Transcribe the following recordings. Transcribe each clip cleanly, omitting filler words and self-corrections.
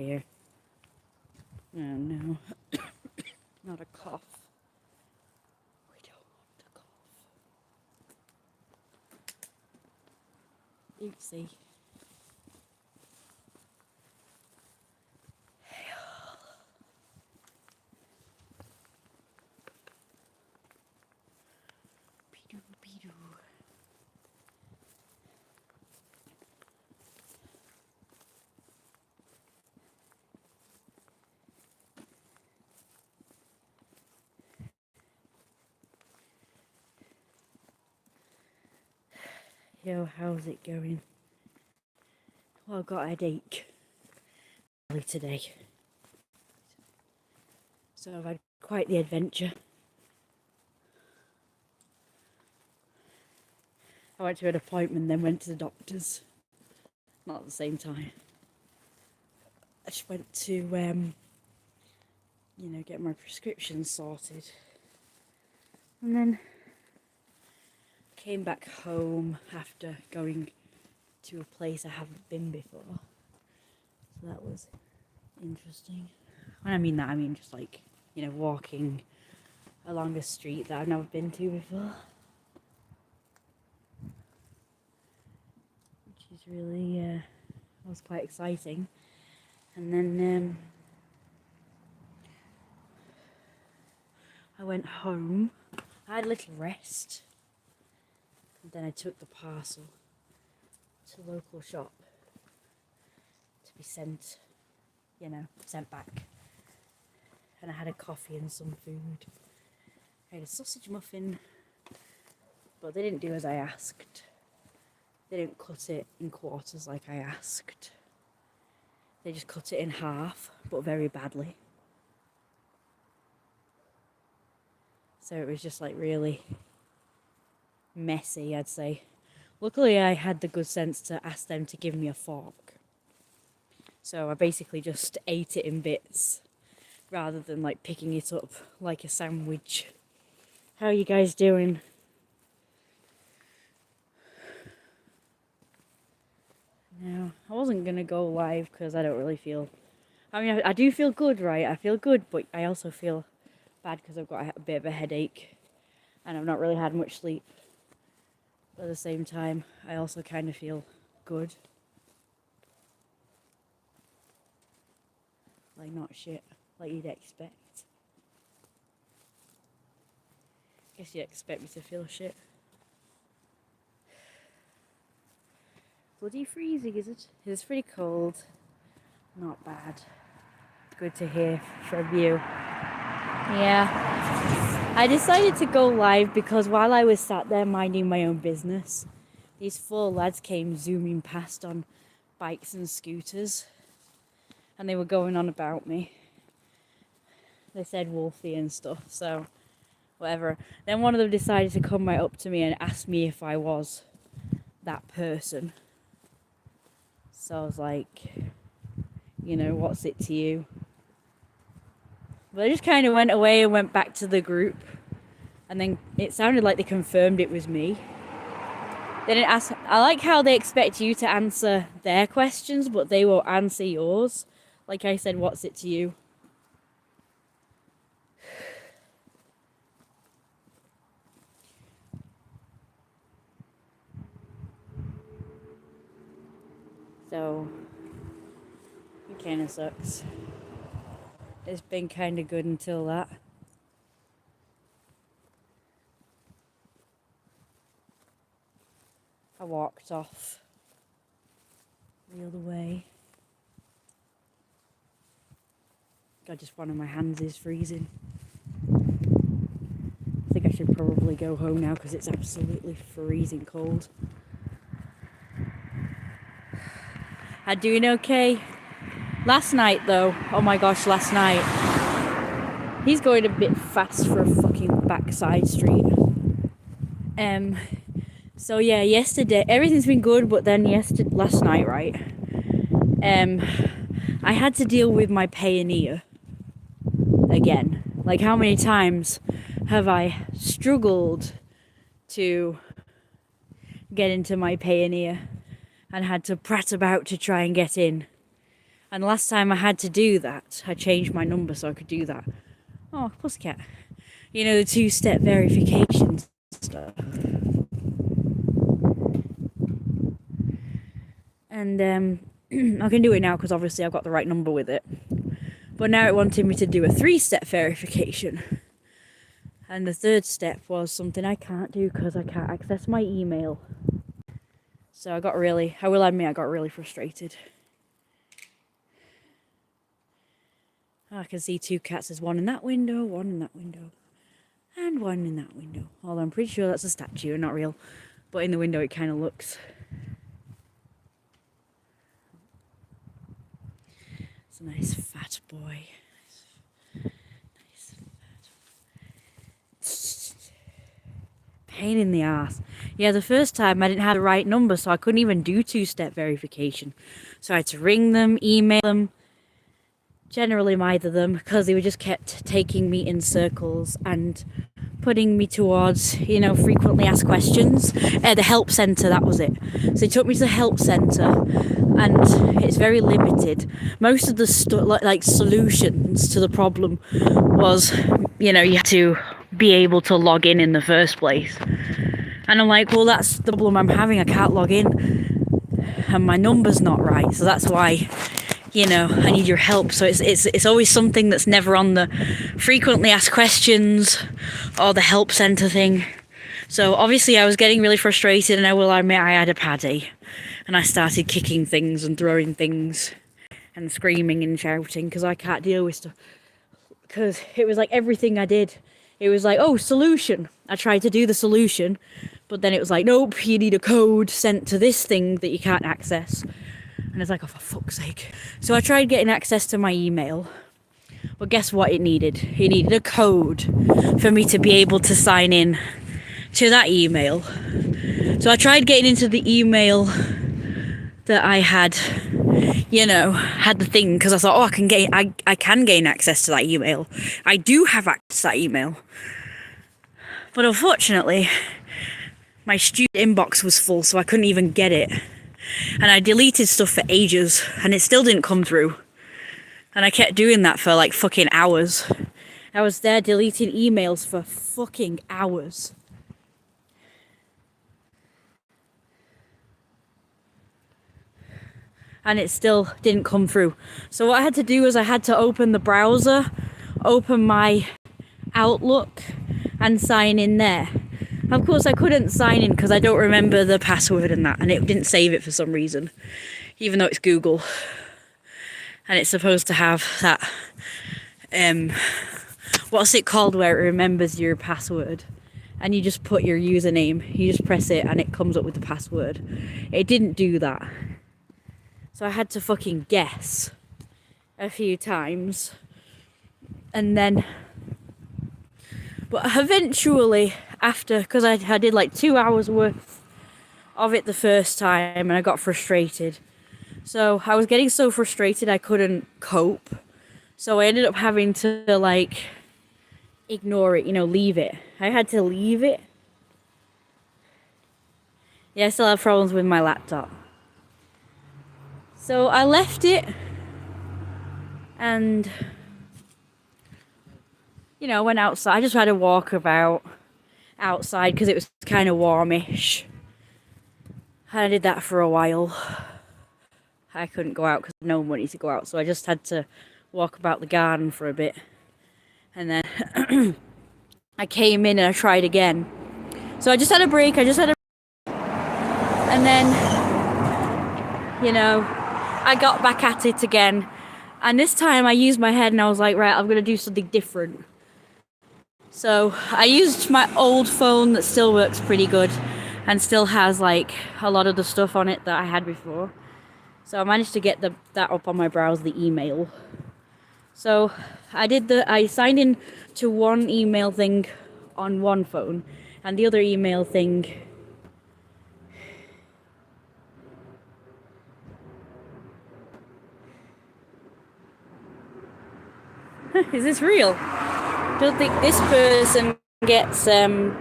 here. Oh no, not a cough. We don't want a cough. Oopsie. Beedoo, beedoo. Yo, how's it going? Well, I've got a headache early today. So I've had quite the adventure. I went to an appointment, then went to the doctor's. Not at the same time. I just went to, get my prescription sorted. And then came back home after going to a place I haven't been before. So that was interesting. When I mean that, I mean just like, walking along a street that I've never been to before. Which is really, was quite exciting. And then I went home. I had a little rest. And then I took the parcel to the local shop to be sent back. And I had a coffee and some food. I had a sausage muffin, but they didn't do as I asked. They didn't cut it in quarters like I asked. They just cut it in half, but very badly. So it was just like really messy, I'd say. Luckily, I had the good sense to ask them to give me a fork. So I basically just ate it in bits rather than like picking it up like a sandwich. How are you guys doing? No, I wasn't going to go live because I don't really feel... I mean, I do feel good, right? I feel good, but I also feel bad because I've got a bit of a headache and I've not really had much sleep. But at the same time, I also kind of feel good. Like, not shit, like you'd expect. Guess you'd expect me to feel shit. Bloody freezing, is it? It's pretty cold. Not bad. Good to hear from you. Yeah. I decided to go live because while I was sat there minding my own business, these 4 lads came zooming past on bikes and scooters. And they were going on about me. They said Wolfie and stuff, so whatever. Then one of them decided to come right up to me and ask me if I was that person. So I was like, what's it to you? But I just kind of went away and went back to the group. And then it sounded like they confirmed it was me. They didn't ask. I like how they expect you to answer their questions, but they won't answer yours. Like I said, what's it to you? So, it kind of sucks. It's been kind of good until that. I walked off the other way. God, just one of my hands is freezing. I think I should probably go home now because it's absolutely freezing cold. I'm doing okay. Last night though, oh my gosh, last night. He's going a bit fast for a fucking backside street. So yeah, yesterday, everything's been good, but then last night, right? I had to deal with my Payoneer again. Like, how many times have I struggled to get into my Payoneer and had to prat about to try and get in? And last time I had to do that, I changed my number so I could do that. Oh, pussycat. You know, the two-step verification stuff. And I can do it now because obviously I've got the right number with it. But now it wanted me to do a 3-step verification. And the 3rd step was something I can't do because I can't access my email. So I will admit I got really frustrated. I can see 2 cats. There's one in that window, one in that window, and one in that window. Although I'm pretty sure that's a statue and not real. But in the window it kind of looks. It's a nice fat boy. Nice fat. Pain in the ass. Yeah, the first time I didn't have the right number, so I couldn't even do 2-step verification. So I had to ring them, email them. Generally neither of them, because they were just kept taking me in circles and putting me towards, frequently asked questions. The help centre, that was it. So they took me to the help centre, and it's very limited. Most of the solutions to the problem was, you had to be able to log in the first place. And I'm like, well, that's the problem I'm having. I can't log in, and my number's not right. So that's why. I need your help. So it's always something that's never on the frequently asked questions or the help centre thing. So obviously I was getting really frustrated, and I will admit I had a paddy. And I started kicking things and throwing things and screaming and shouting because I can't deal with stuff. Because it was like everything I did. It was like, oh, solution. I tried to do the solution, but then it was like, nope, you need a code sent to this thing that you can't access. And it's like, oh, for fuck's sake. So I tried getting access to my email. But guess what it needed? It needed a code for me to be able to sign in to that email. So I tried getting into the email that I had, had the thing, because I thought, oh, I can gain access to that email. I do have access to that email. But unfortunately, my student inbox was full, so I couldn't even get it. And I deleted stuff for ages, and it still didn't come through. And I kept doing that for like fucking hours. I was there deleting emails for fucking hours. And it still didn't come through. So what I had to do was I had to open the browser, open my Outlook, and sign in there. Of course, I couldn't sign in because I don't remember the password and that, and it didn't save it for some reason, even though it's Google. And it's supposed to have that, what's it called, where it remembers your password? And you just put your username, you just press it, and it comes up with the password. It didn't do that. So I had to fucking guess a few times. And then, but eventually, after, because I did like 2 hours worth of it the first time, and I got frustrated. So I was getting so frustrated I couldn't cope. So I ended up having to ignore it, leave it. I had to leave it. Yeah, I still have problems with my laptop. So I left it, and went outside. I just had a walk about outside because it was kind of warmish. And I did that for a while. I couldn't go out because I had no money to go out, so I just had to walk about the garden for a bit. And then I came in and I tried again. So I just had a break. And then, I got back at it again. And this time I used my head and I was like, right, I'm going to do something different. So I used my old phone that still works pretty good and still has a lot of the stuff on it that I had before. So I managed to get that up on my browser, the email. So I signed in to one email thing on one phone, and the other email thing is this real? Don't think this person gets and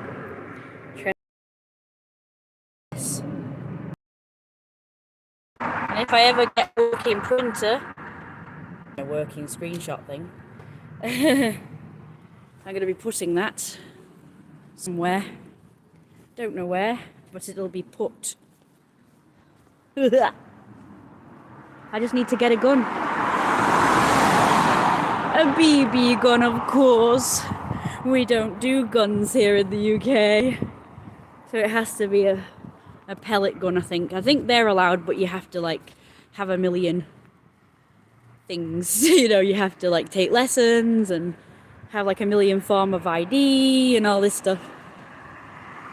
if I ever get a working printer, working screenshot thing. I'm going to be putting that somewhere. Don't know where, but it'll be put. I just need to get a gun. A BB gun, of course. We don't do guns here in the UK. So it has to be a pellet gun, I think. I think they're allowed, but you have to like have a million things. You know, you have to like take lessons and have like a million form of ID and all this stuff.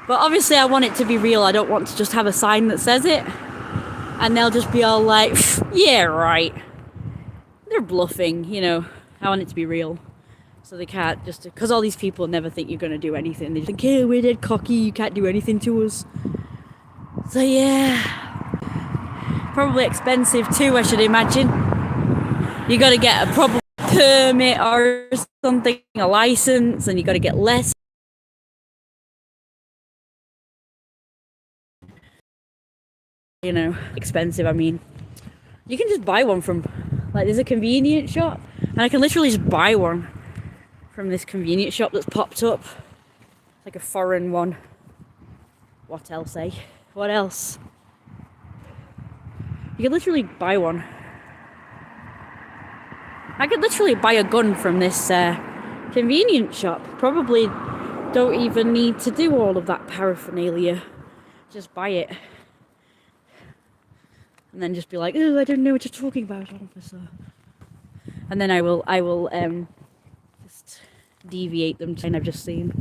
But obviously I want it to be real. I don't want to just have a sign that says it and they'll just be all like, yeah, right. They're bluffing, you know. I want it to be real. So they can't just, because all these people never think you're going to do anything. They think, hey, we're dead cocky, you can't do anything to us. So yeah, probably expensive too, I should imagine. You got to get a proper permit or something, a license, and you got to get less. You know, expensive. I mean, you can just buy one from, like, there's a convenience shop, and I can literally just buy one from this convenience shop that's popped up. It's like a foreign one. What else, eh? What else? You could literally buy one. I could literally buy a gun from this convenience shop. Probably don't even need to do all of that paraphernalia. Just buy it. And then just be like, oh, I don't know what you're talking about, officer. And then I will just deviate them to I've just seen.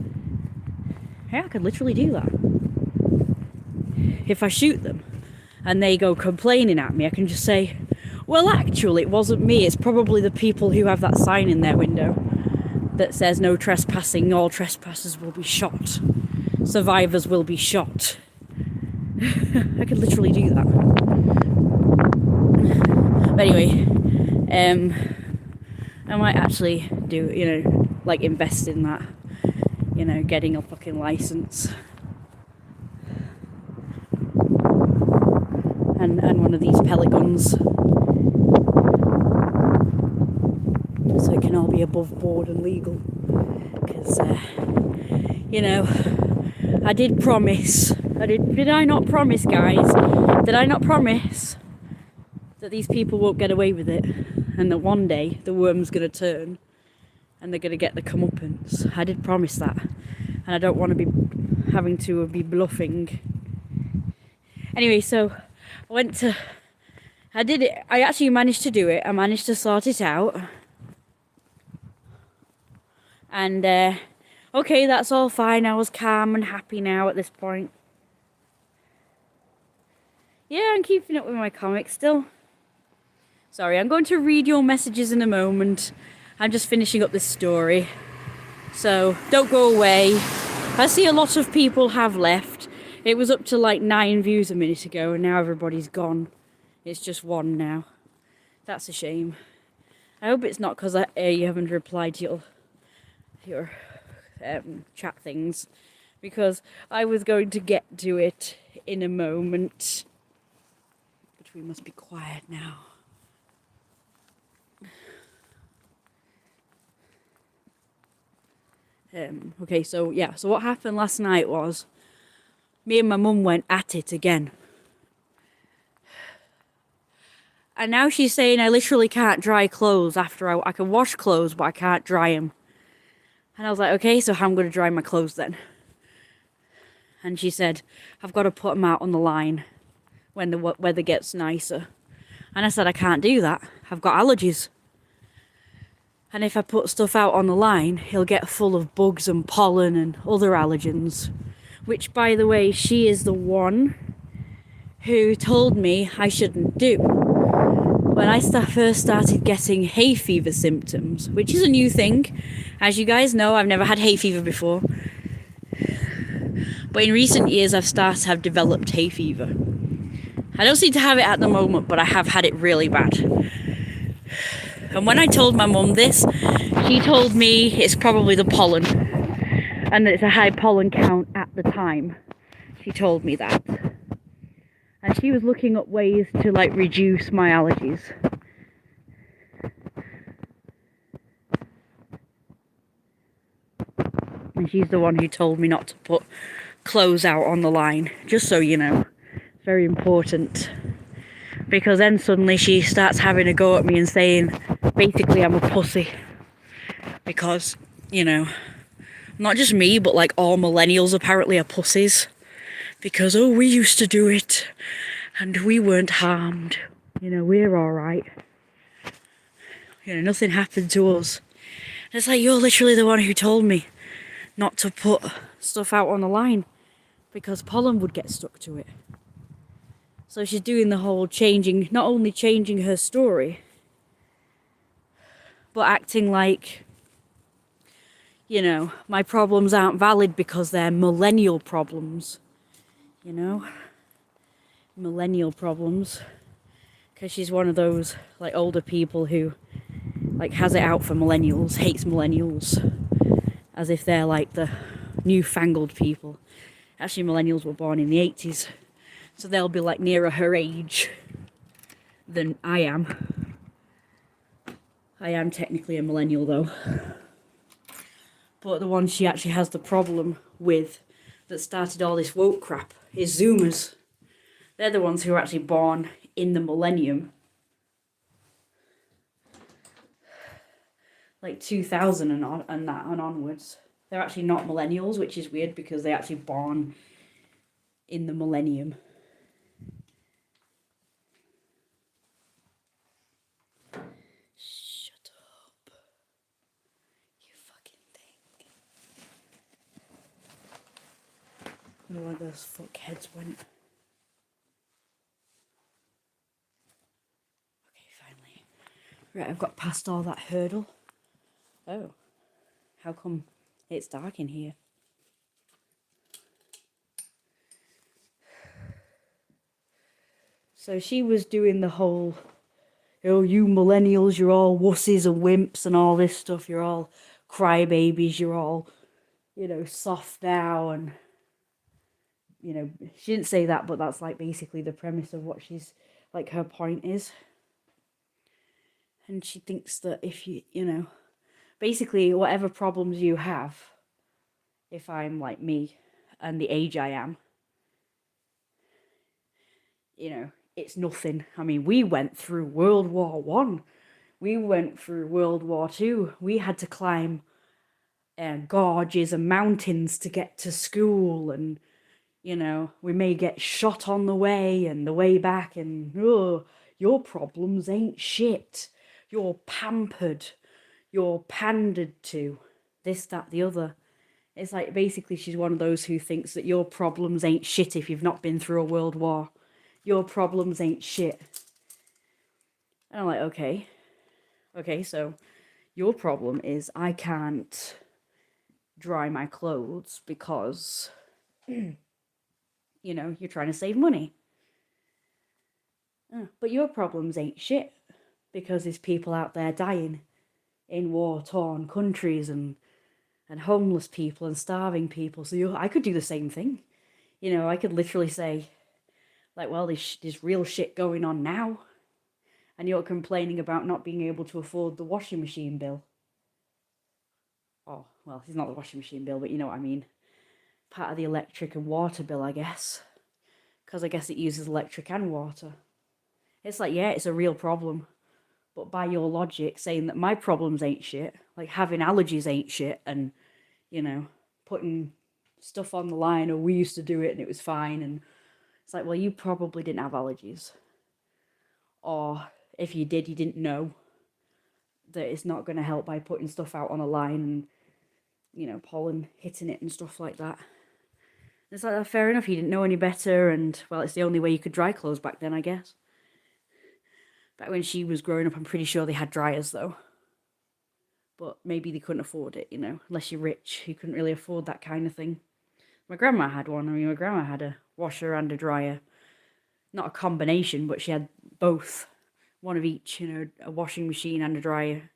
Yeah, I could literally do that. If I shoot them and they go complaining at me, I can just say, well, actually, it wasn't me. It's probably the people who have that sign in their window that says no trespassing, all trespassers will be shot. Survivors will be shot. I could literally do that. But anyway, I might actually do, you know, like invest in that, you know, getting a fucking license. And one of these pellet guns. So it can all be above board and legal. Because, you know, I did promise. Did I not promise, guys? Did I not promise that these people won't get away with it? And that one day the worm's going to turn and they're going to get the comeuppance. I did promise that. And I don't want to be having to be bluffing. Anyway, so I did it. I actually managed to do it. I managed to sort it out. And, okay, that's all fine. I was calm and happy now at this point. Yeah, I'm keeping up with my comics still. Sorry, I'm going to read your messages in a moment. I'm just finishing up this story. So, don't go away. I see a lot of people have left. It was up to like 9 views a minute ago, and now everybody's gone. It's just 1 now. That's a shame. I hope it's not because you haven't replied to your chat things, because I was going to get to it in a moment. But we must be quiet now. Okay, so yeah, so what happened last night was me and my mum went at it again. And now she's saying I literally can't dry clothes after I can wash clothes, but I can't dry them. And I was like, okay, so how am I going to dry my clothes then? And she said, I've got to put them out on the line when the weather gets nicer. And I said, I can't do that. I've got allergies. And if I put stuff out on the line, it'll get full of bugs and pollen and other allergens. Which, by the way, she is the one who told me I shouldn't do. When I first started getting hay fever symptoms, which is a new thing. As you guys know, I've never had hay fever before. But in recent years, I've started to have developed hay fever. I don't seem to have it at the moment, but I have had it really bad. And when I told my mum this, she told me it's probably the pollen. And that it's a high pollen count at the time. She told me that. And she was looking up ways to like reduce my allergies. And she's the one who told me not to put clothes out on the line, just so you know. Very important. Because then suddenly she starts having a go at me and saying, basically, I'm a pussy. Because, you know, not just me, but like all millennials apparently are pussies. Because, oh, we used to do it and we weren't harmed. You know, we're alright. You know, nothing happened to us. And it's like, you're literally the one who told me not to put stuff out on the line because pollen would get stuck to it. So she's doing the whole changing, not only changing her story, but acting like, you know, my problems aren't valid because they're millennial problems. You know? Millennial problems. Because she's one of those, like, older people who, like, has it out for millennials, hates millennials. As if they're, like, the newfangled people. Actually, millennials were born in the 80s. So they'll be, like, nearer her age than I am. I am technically a millennial, though. But the one she actually has the problem with that started all this woke crap is Zoomers. They're the ones who are actually born in the millennium. Like 2000 and that and onwards. They're actually not millennials, which is weird because they're actually born in the millennium. Shut up. You fucking thing. I don't know where those fuckheads went. Okay, finally. Right, I've got past all that hurdle. Oh. How come it's dark in here? So she was doing the whole, oh, you millennials, you're all wussies and wimps and all this stuff. You're all crybabies. You're all, you know, soft now. And, you know, she didn't say that, but that's like basically the premise of what she's, like, her point is. And she thinks that if you know, basically whatever problems you have, if I'm like me and the age I am, you know, it's nothing. I mean, we went through World War One. We went through World War Two. We had to climb gorges and mountains to get to school, and, you know, we may get shot on the way and the way back, and, oh, your problems ain't shit. You're pampered. You're pandered to. This, that, the other. It's like, basically, she's one of those who thinks that your problems ain't shit if you've not been through a world war. Your problems ain't shit. And I'm like, okay. Okay, so your problem is I can't dry my clothes because, you know, you're trying to save money. But your problems ain't shit because there's people out there dying in war-torn countries and homeless people and starving people. So I could do the same thing. You know, I could literally say, like, well, there's real shit going on now. And you're complaining about not being able to afford the washing machine bill. Oh, well, it's not the washing machine bill, but you know what I mean. Part of the electric and water bill, I guess. Because I guess it uses electric and water. It's like, yeah, it's a real problem. But by your logic, saying that my problems ain't shit, like having allergies ain't shit, and, you know, putting stuff on the line, or we used to do it and it was fine, and it's like, well, you probably didn't have allergies. Or if you did, you didn't know that it's not going to help by putting stuff out on a line and, you know, pollen hitting it and stuff like that. It's like, oh, fair enough, you didn't know any better, and, well, it's the only way you could dry clothes back then, I guess. Back when she was growing up, I'm pretty sure they had dryers, though. But maybe they couldn't afford it, you know, unless you're rich, you couldn't really afford that kind of thing. My grandma had one. I mean, my grandma had a washer and a dryer. Not a combination, but she had both. One of each, you know, a washing machine and a dryer.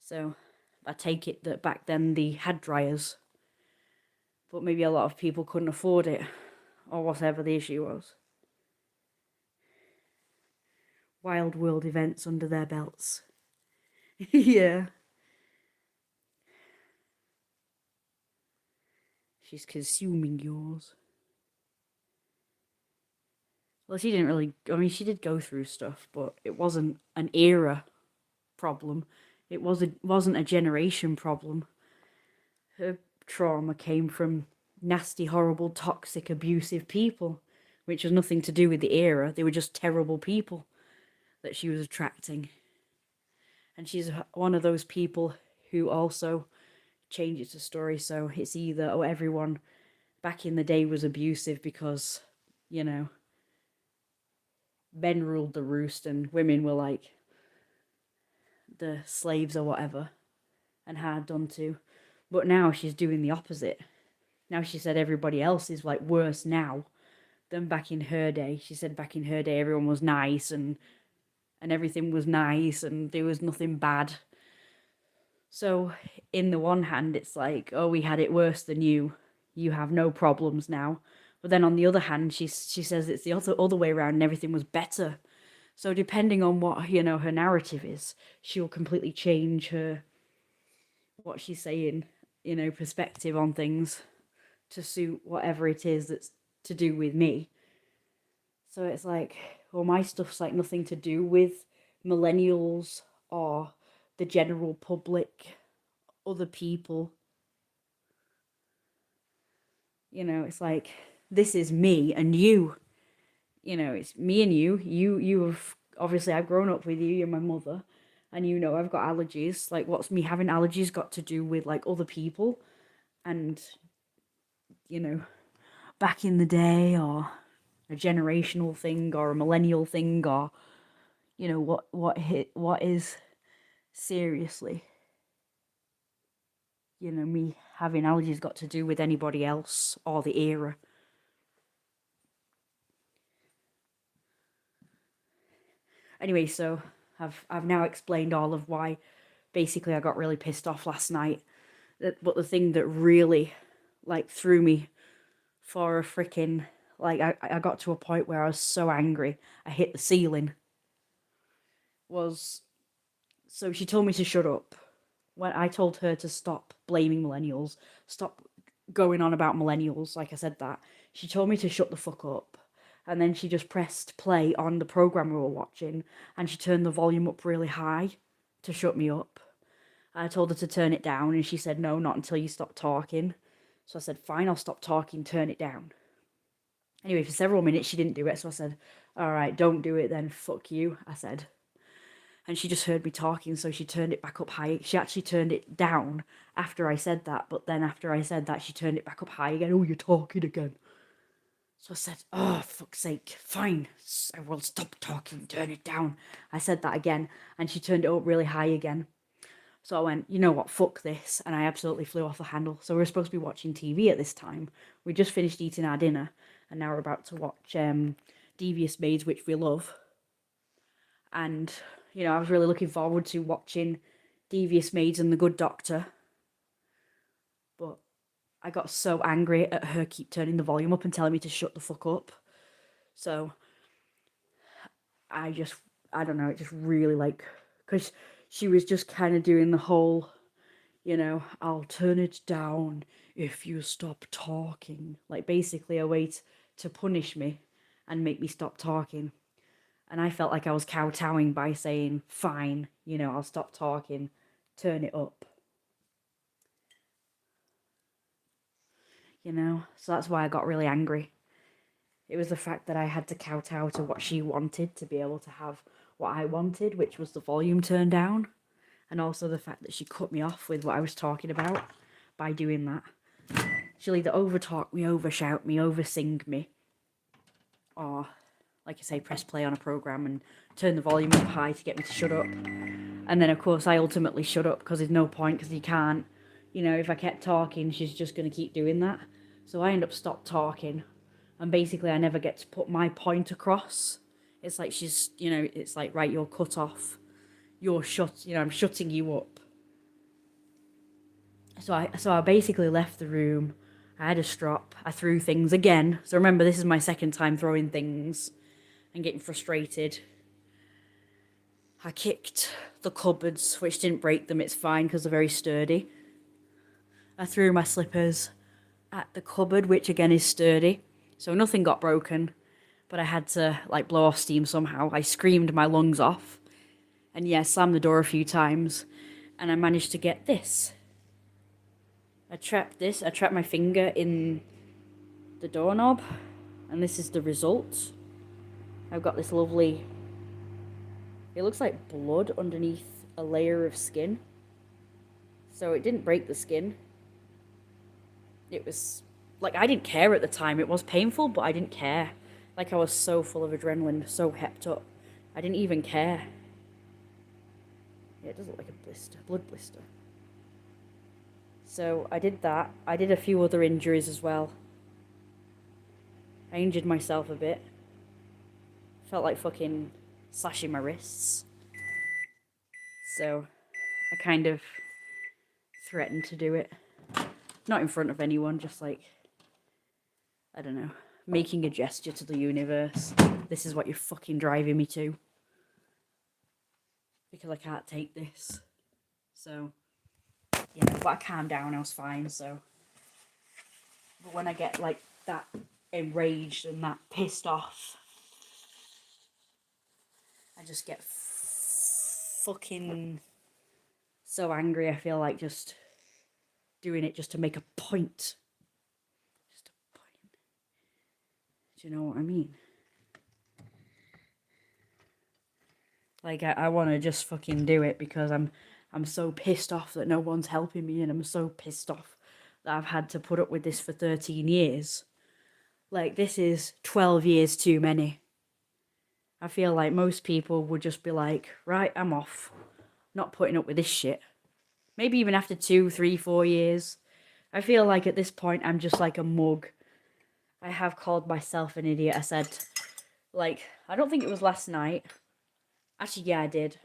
So I take it that back then they had dryers. But maybe a lot of people couldn't afford it, or whatever the issue was. Wild world events under their belts. Yeah. She's consuming yours. Well, she didn't really. I mean, she did go through stuff, but it wasn't an era problem. Wasn't a generation problem. Her trauma came from nasty, horrible, toxic, abusive people, which has nothing to do with the era. They were just terrible people that she was attracting. And she's one of those people who also changes the story. So it's either, oh, everyone back in the day was abusive because, you know, men ruled the roost and women were like the slaves or whatever and hard done to. But now she's doing the opposite. Now she said everybody else is like worse now than back in her day. She said back in her day everyone was nice and everything was nice and there was nothing bad. So in the one hand it's like, oh, we had it worse than you. You have no problems now. But then on the other hand, she says it's the other way around and everything was better. So depending on what, you know, her narrative is, she'll completely change her, what she's saying, you know, perspective on things to suit whatever it is that's to do with me. So it's like, well, my stuff's like nothing to do with millennials or the general public, other people. You know, it's like, this is me and you. You know, it's me and you. You have, obviously, I've grown up with you. You're my mother. And you know I've got allergies. Like, what's me having allergies got to do with, like, other people? And, you know, back in the day, or a generational thing, or a millennial thing, or, you know, what is seriously, you know, me having allergies got to do with anybody else or the era. Anyway, so I've now explained all of why basically I got really pissed off last night. But the thing that really like threw me for a freaking, like, I got to a point where I was so angry I hit the ceiling, was, so she told me to shut up. When I told her to stop blaming millennials, stop going on about millennials, like I said that, she told me to shut the fuck up. And then she just pressed play on the program we were watching and she turned the volume up really high to shut me up. I told her to turn it down and she said, no, not until you stop talking. So I said, fine, I'll stop talking, turn it down. Anyway, for several minutes she didn't do it, so I said, all right, don't do it then, fuck you, I said. And she just heard me talking, so she turned it back up high. She actually turned it down after I said that, but then after I said that, she turned it back up high again. Oh, you're talking again. So I said, oh, fuck's sake, fine, I will stop talking, turn it down. I said that again, and she turned it up really high again. So I went, you know what, fuck this, and I absolutely flew off the handle. So we were supposed to be watching TV at this time. We just finished eating our dinner, and now we're about to watch Devious Maids, which we love. And, you know, I was really looking forward to watching Devious Maids and The Good Doctor. But I got so angry at her keep turning the volume up and telling me to shut the fuck up. So I don't know, it just really, like, because she was just kind of doing the whole, you know, I'll turn it down if you stop talking. Like, basically a way to punish me and make me stop talking. And I felt like I was kowtowing by saying, fine, you know, I'll stop talking, turn it up. You know, so that's why I got really angry. It was the fact that I had to kowtow to what she wanted to be able to have what I wanted, which was the volume turned down. And also the fact that she cut me off with what I was talking about by doing that. She'll either overtalk me, overshout me, oversing me, or, like I say, press play on a program and turn the volume up high to get me to shut up. And then, of course, I ultimately shut up because there's no point, because you can't, you know, if I kept talking, she's just going to keep doing that. So I end up stopped talking. And basically, I never get to put my point across. It's like she's, you know, it's like, right, you're cut off. You're shut, you know, I'm shutting you up. So I basically left the room. I had a strop. I threw things again. So remember, this is my second time throwing things and getting frustrated. I kicked the cupboards, which didn't break them. It's fine because they're very sturdy. I threw my slippers. at the cupboard, which again is sturdy. So nothing got broken, but I had to like blow off steam somehow. I screamed my lungs off and yeah, slammed the door a few times and I managed to get this. I trapped my finger in the doorknob and this is the result. I've got this lovely, it looks like blood underneath a layer of skin. So it didn't break the skin. It was, like, I didn't care at the time. It was painful, but I didn't care. Like, I was so full of adrenaline, so hepped up. I didn't even care. Yeah, it does look like a blister, blood blister. So I did that. I did a few other injuries as well. I injured myself a bit. Felt like fucking slashing my wrists. So I kind of threatened to do it. Not in front of anyone, just like, I don't know, making a gesture to the universe. This is what you're fucking driving me to. Because I can't take this. So, yeah, but I calmed down, I was fine, so. But when I get, like, that enraged and that pissed off, I just get fucking so angry. I feel like just doing it just to make a point. Just a point. Do you know what I mean? Like, I want to just fucking do it because I'm so pissed off that no one's helping me, and I'm so pissed off that I've had to put up with this for 13 years. Like, this is 12 years too many. I feel like most people would just be like, right, I'm off. Not putting up with this shit. Maybe even after 2, 3, 4 years. I feel like at this point I'm just like a mug. I have called myself an idiot. I said, like, I don't think it was last night. Actually, yeah, I did.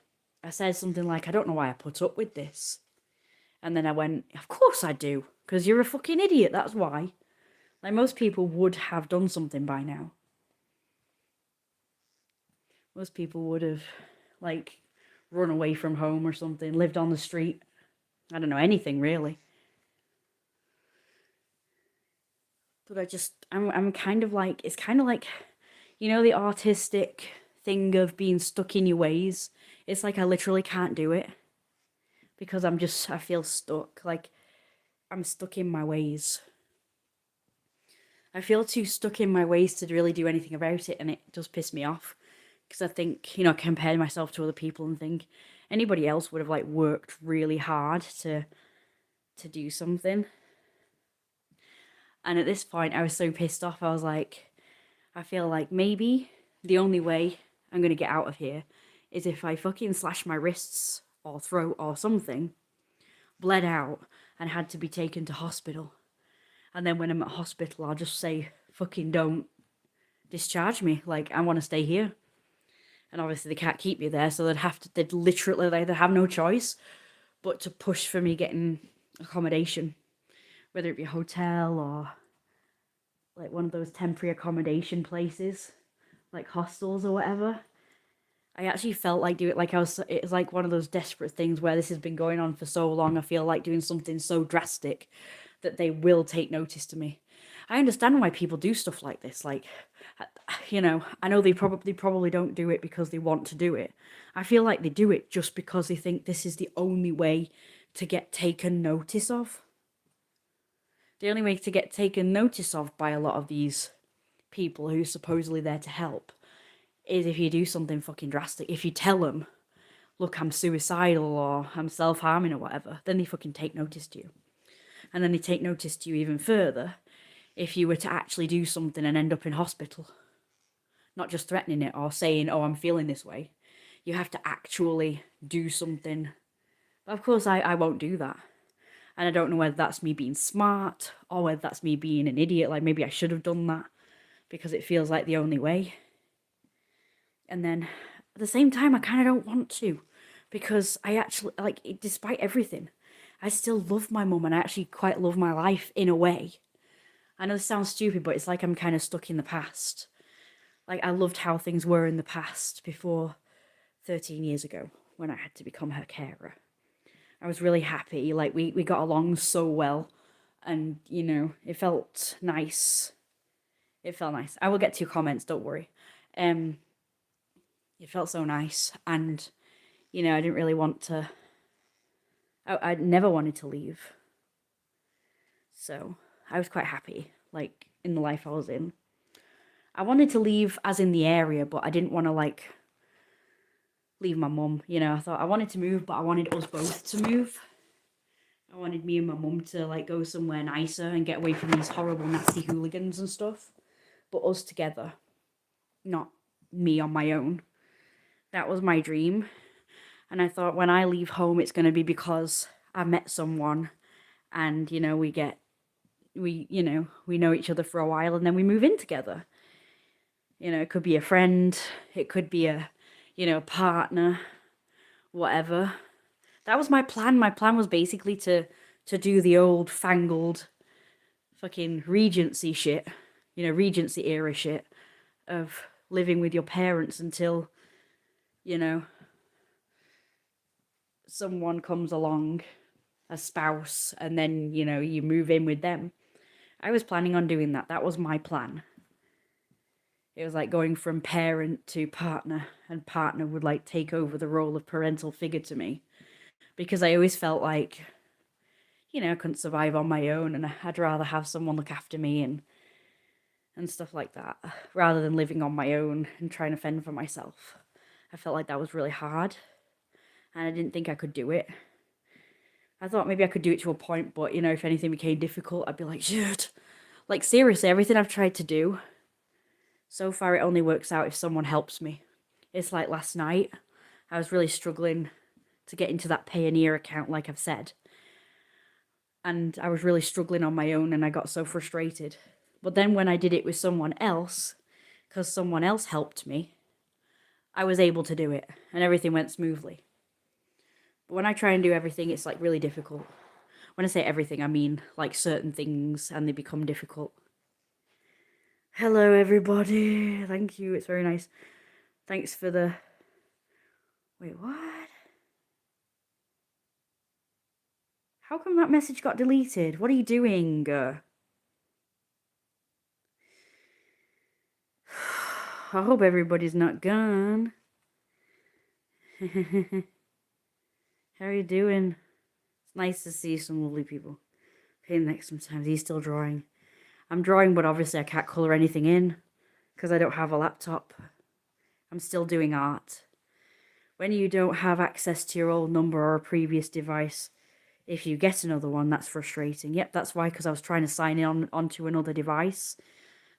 I said something like, I don't know why I put up with this. And then I went, of course I do. Because you're a fucking idiot, that's why. Like, most people would have done something by now. Most people would have, like, run away from home or something, lived on the street. I don't know, anything really. But I'm kind of like, it's kind of like, you know, the artistic thing of being stuck in your ways. It's like I literally can't do it. Because I feel stuck. Like, I'm stuck in my ways. I feel too stuck in my ways to really do anything about it, and it does piss me off. Because I think, you know, I compare myself to other people and think anybody else would have, like, worked really hard to do something. And at this point, I was so pissed off. I was like, I feel like maybe the only way I'm going to get out of here is if I fucking slash my wrists or throat or something, bled out, and had to be taken to hospital. And then when I'm at hospital, I'll just say, fucking don't discharge me. Like, I want to stay here. And obviously they can't keep me there, so they'd have no choice but to push for me getting accommodation. Whether it be a hotel or like one of those temporary accommodation places, like hostels or whatever. I actually felt like doing it, like it's like one of those desperate things where this has been going on for so long. I feel like doing something so drastic that they will take notice to me. I understand why people do stuff like this. Like, you know, I know they probably don't do it because they want to do it. I feel like they do it just because they think this is the only way to get taken notice of. The only way to get taken notice of by a lot of these people who are supposedly there to help is if you do something fucking drastic. If you tell them, look, I'm suicidal or I'm self-harming or whatever, then they fucking take notice to you. And then they take notice to you even further if you were to actually do something and end up in hospital. Not just threatening it or saying, oh, I'm feeling this way. You have to actually do something. But of course, I won't do that. And I don't know whether that's me being smart or whether that's me being an idiot. Like, maybe I should have done that because it feels like the only way. And then at the same time, I kind of don't want to because I actually, like, despite everything, I still love my mum and I actually quite love my life in a way. I know this sounds stupid, but it's like I'm kind of stuck in the past. Like, I loved how things were in the past before 13 years ago when I had to become her carer. I was really happy. Like, we got along so well. And, you know, it felt nice. It felt nice. I will get to your comments, don't worry. It felt so nice. And, you know, I didn't really want to, I never wanted to leave. So I was quite happy, like, in the life I was in. I wanted to leave as in the area, but I didn't want to, like, leave my mum. You know, I thought I wanted to move, but I wanted us both to move. I wanted me and my mum to, like, go somewhere nicer and get away from these horrible, nasty hooligans and stuff. But us together, not me on my own. That was my dream. And I thought when I leave home, it's going to be because I met someone and, you know, we know each other for a while and then we move in together. You know, it could be a friend, it could be a, you know, partner, whatever. That was my plan. My plan was basically to do the old fangled fucking Regency shit, you know, Regency era shit of living with your parents until, you know, someone comes along, a spouse, and then, you know, you move in with them. I was planning on doing that. That was my plan. It was like going from parent to partner, and partner would like take over the role of parental figure to me. Because I always felt like, you know, I couldn't survive on my own and I'd rather have someone look after me and stuff like that, rather than living on my own and trying to fend for myself. I felt like that was really hard and I didn't think I could do it. I thought maybe I could do it to a point, but, you know, if anything became difficult, I'd be like, shit. Like, seriously, everything I've tried to do, so far it only works out if someone helps me. It's like last night, I was really struggling to get into that Payoneer account, like I've said. And I was really struggling on my own and I got so frustrated. But then when I did it with someone else, because someone else helped me, I was able to do it and everything went smoothly. But when I try and do everything, it's like really difficult. When I say everything, I mean like certain things and they become difficult. Hello, everybody. Thank you. It's very nice. Thanks for the... Wait, what? How come that message got deleted? What are you doing? I hope everybody's not gone. How are you doing? It's nice to see some lovely people. Pain next sometimes. He's still drawing. I'm drawing, but obviously I can't colour anything in because I don't have a laptop. I'm still doing art. When you don't have access to your old number or a previous device, if you get another one, that's frustrating. Yep, that's why, because I was trying to sign in onto another device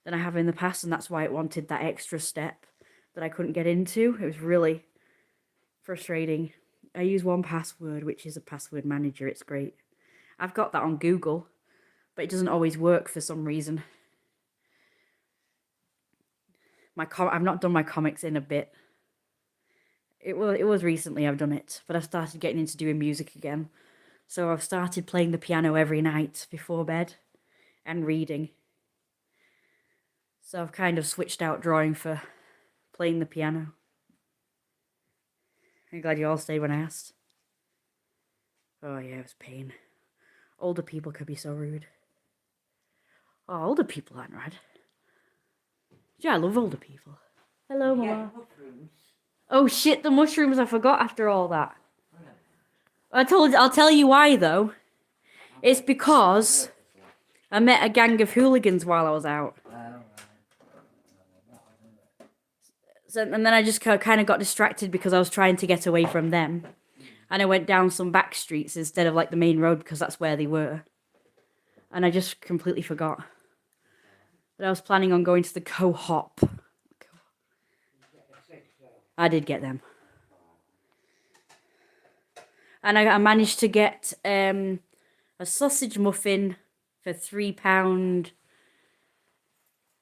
than I have in the past, and that's why it wanted that extra step that I couldn't get into. It was really frustrating. I use 1Password, which is a password manager. It's great. I've got that on Google, but it doesn't always work for some reason. I've not done my comics in a bit. It was recently I've done it, but I've started getting into doing music again. So I've started playing the piano every night before bed and reading. So I've kind of switched out drawing for playing the piano. I'm glad you all stayed when I asked. Oh yeah, it was pain. Older people could be so rude. Oh, older people aren't rad. Yeah, I love older people. Hello, Mama. Oh shit, the mushrooms, I forgot after all that. I'll tell you why though. It's because I met a gang of hooligans while I was out. So, and then I just kind of got distracted because I was trying to get away from them. And I went down some back streets instead of like the main road because that's where they were. And I just completely forgot. But I was planning on going to the Co-op. I did get them. And I managed to get a sausage muffin for £3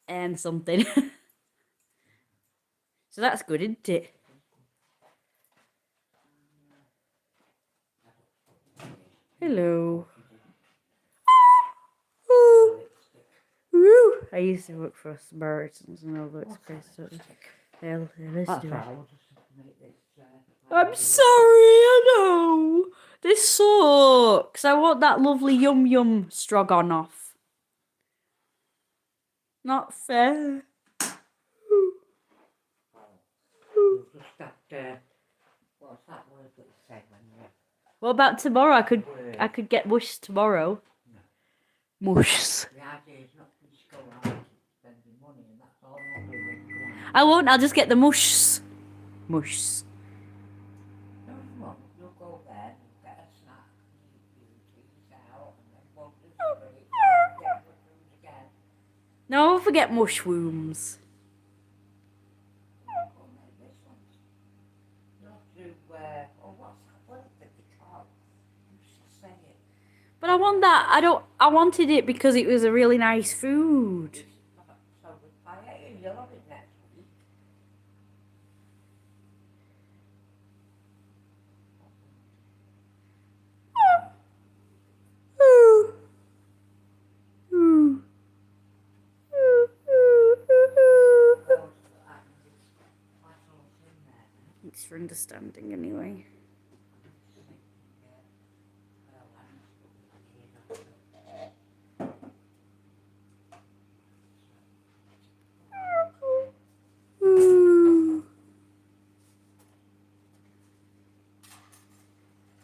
and something. So that's good, isn't it? Hello. Woo! I used to work for Samaritans and although it's crazy. Let's do it. I'm sorry, I know. This sucks. I want that lovely yum yum stroganoff. Not fair. You just have to, what's that word that you say when you... What about tomorrow? I could get mush tomorrow. No. Mushs. The idea is not to just go out and spending money, and that's all I'm doing when you go out. I won't. I'll just get the mushs. Mushs. No, you won't. You'll go there, you'll get a snack, you tease out, and then go to the street, get the food again. No, I won't forget mushroons. Go and make this one. Not to, oh, what's that word that they call? You should say it. But I want that. I wanted it because it was a really nice food. So with paella, you'll have it next week. Thanks for understanding anyway.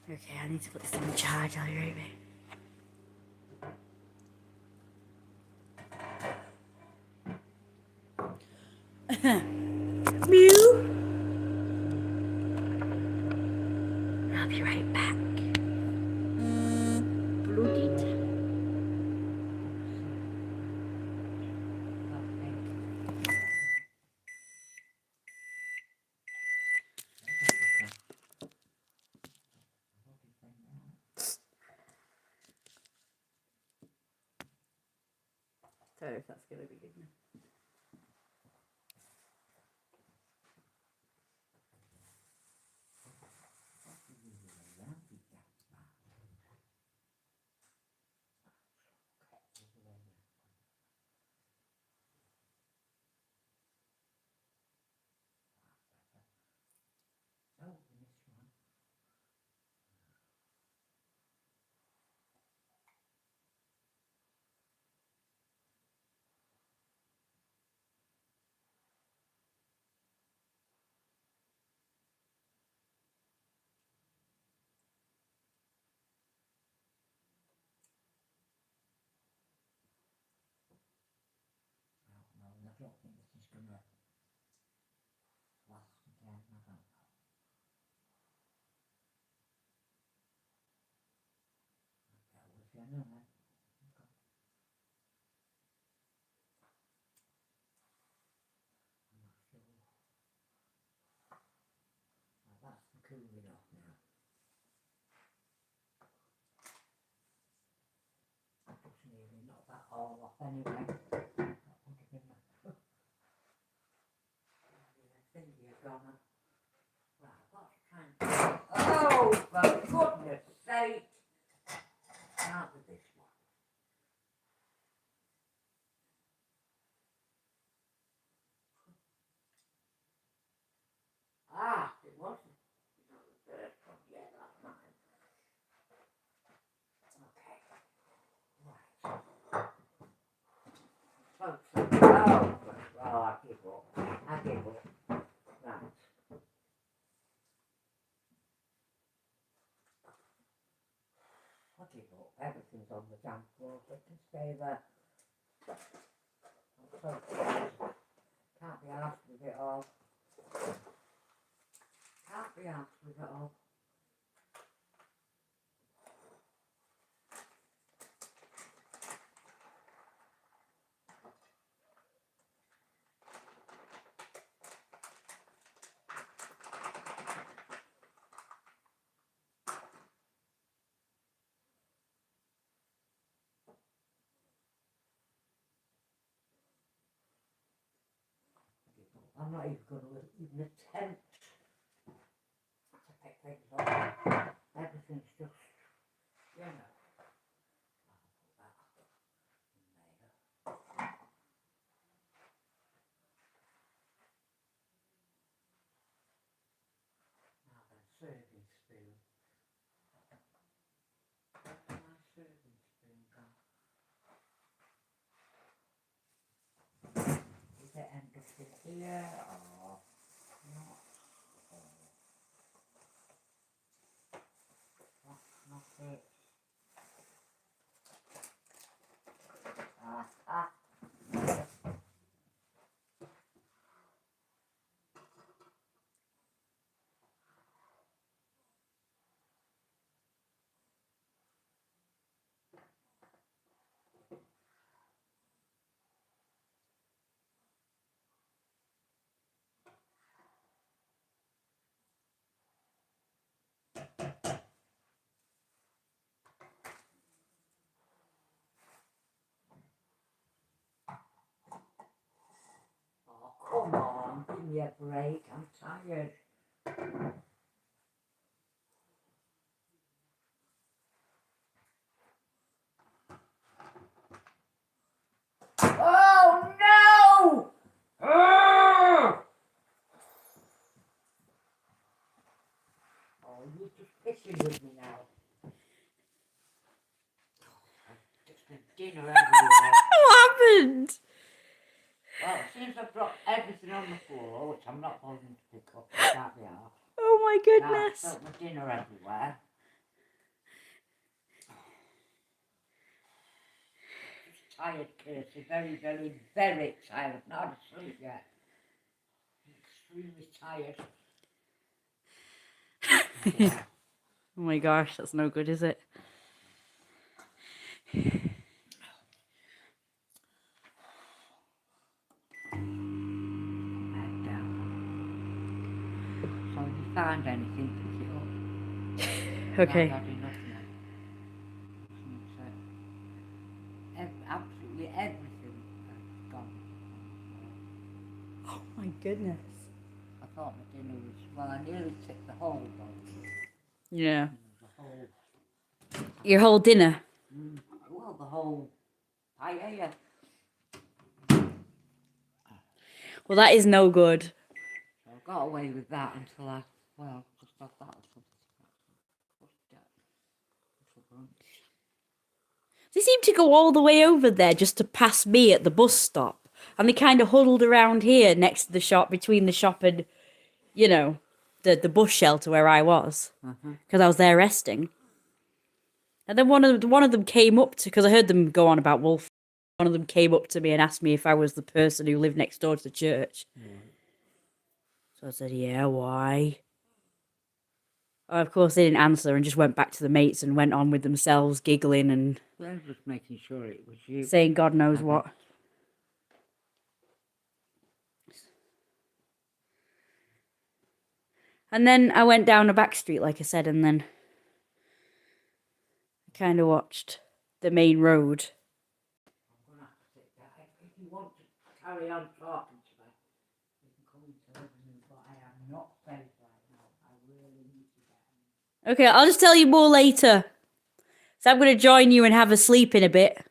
Okay, I need to put this on charge. Are you ready? Mew. I'll be right back. Bloodied. Sorry if that's going to be good now. I don't think this is going to last again, I don't know. Okay, we'll see now then. I'm not sure. Well, that's the cooling off now. I just nearly knocked that all off anyway. That would have been my... I think you're gonna... Right, what's trying to... Oh, for goodness sake! Out with this one. Ah, it wasn't. It's not the first one. Yeah, that's mine. Okay. Right. Oh, I give up. I give up. Right. I give up. Everything's on the damn floor, so it can stay there. I'm so tired. Can't be arsed with it all. Can't be arsed with it all. I'm not even going to even attempt to pick things up. Everything's just, you know. I'll put that in there. Now then, serving spoon. Yeah. Oh, not, not it. Ah. Oh, come on, give me a break. I'm tired. Oh no! Ugh! Oh, you're just pissing with me now. Just the dinner everywhere. What happened? Well, since I've dropped everything on the floor, which I'm not bothering to pick up, I can't be arsed. Oh my Now I've goodness. spilt my dinner everywhere. Just tired, Kirsty. Very, very, very tired. I've not had a sleep yet. I'm extremely tired. Oh my gosh, that's no good, is it? Head down. So if you find anything, pick it up. Okay. I've had enough now. Absolutely everything has gone. Oh my goodness. I thought my dinner was, well, I nearly tipped the whole bowl. Yeah. The whole, Your whole dinner? well, the whole paella. Well, that is no good. So I got away with that until I, well, just had that for brunch. They seem to go all the way over there just to pass me at the bus stop. And they kind of huddled around here next to the shop, between the shop and, you know, the bus shelter where I was. Because I was there resting. And then one of them came up to, because I heard them go on about Wolf. One of them came up to me and asked me if I was the person who lived next door to the church. So I said, yeah, why? Of course, they didn't answer and just went back to the mates and went on with themselves, giggling and They're just making sure it was you. saying God knows what. And then I went down a back street, like I said, and then I kind of watched the main road. I'm going to have to sit down. If you want to carry on talking to me, you can come into the living room, but I am not safe right now. I really need to get in. Okay, I'll just tell you more later. So I'm going to join you and have a sleep in a bit.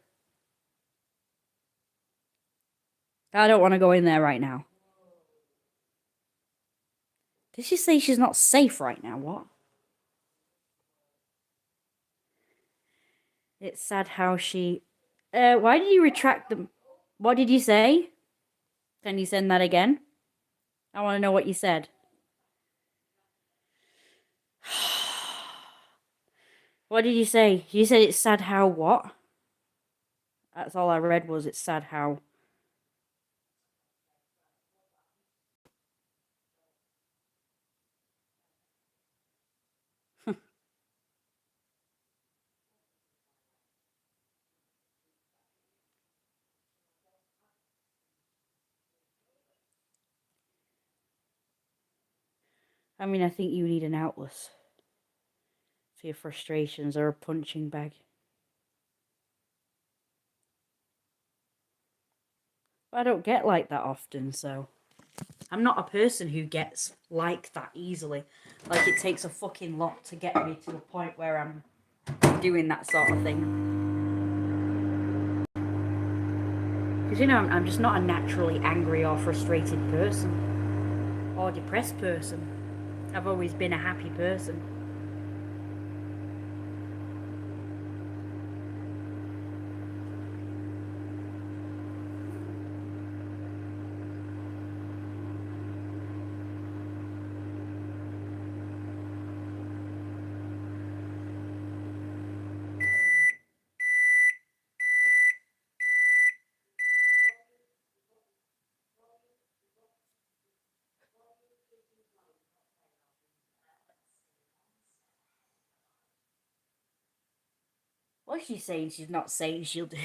I don't want to go in there right now. Did she say she's not safe right now? What? It's sad how she... why did you retract them? What did you say? Can you send that again? I want to know what you said. What did you say? You said it's sad how what? That's all I read was it's sad how... I mean, I think you need an outlet for your frustrations or a punching bag. But I don't get like that often, so... I'm not a person who gets like that easily. Like, it takes a fucking lot to get me to a point where I'm doing that sort of thing. Because, you know, I'm just not a naturally angry or frustrated person. Or depressed person. I've always been a happy person. What's she saying she's not saying she'll do?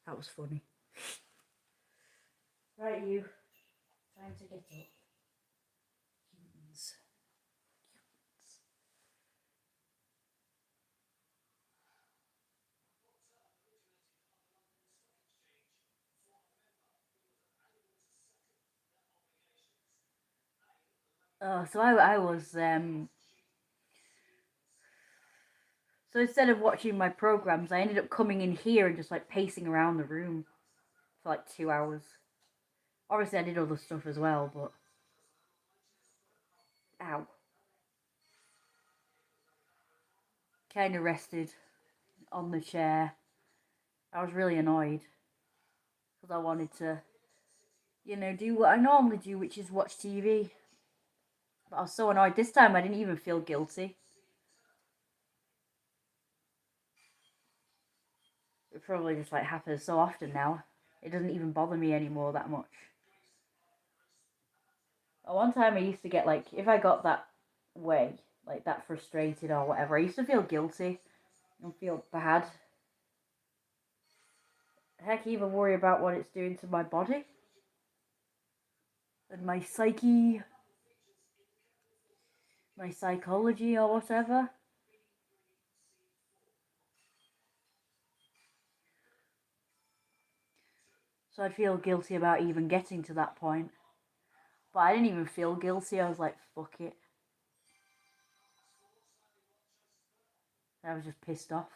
That was funny. Right, you. Time to get up. Humans. Oh, so I was so instead of watching my programs, I ended up coming in here and just like pacing around the room for like 2 hours. Obviously, I did other stuff as well, but ow, kind of rested on the chair. I was really annoyed because I wanted to, do what I normally do, which is watch TV. But I was so annoyed. This time, I didn't even feel guilty. It probably just like happens so often now. It doesn't even bother me anymore that much. At one time, I used to get like, if I got that way, like that frustrated or whatever, I used to feel guilty and feel bad. Heck, even worry about what it's doing to my body and my psyche, my psychology, or whatever. So I'd feel guilty about even getting to that point. But I didn't even feel guilty. I was like, fuck it. I was just pissed off.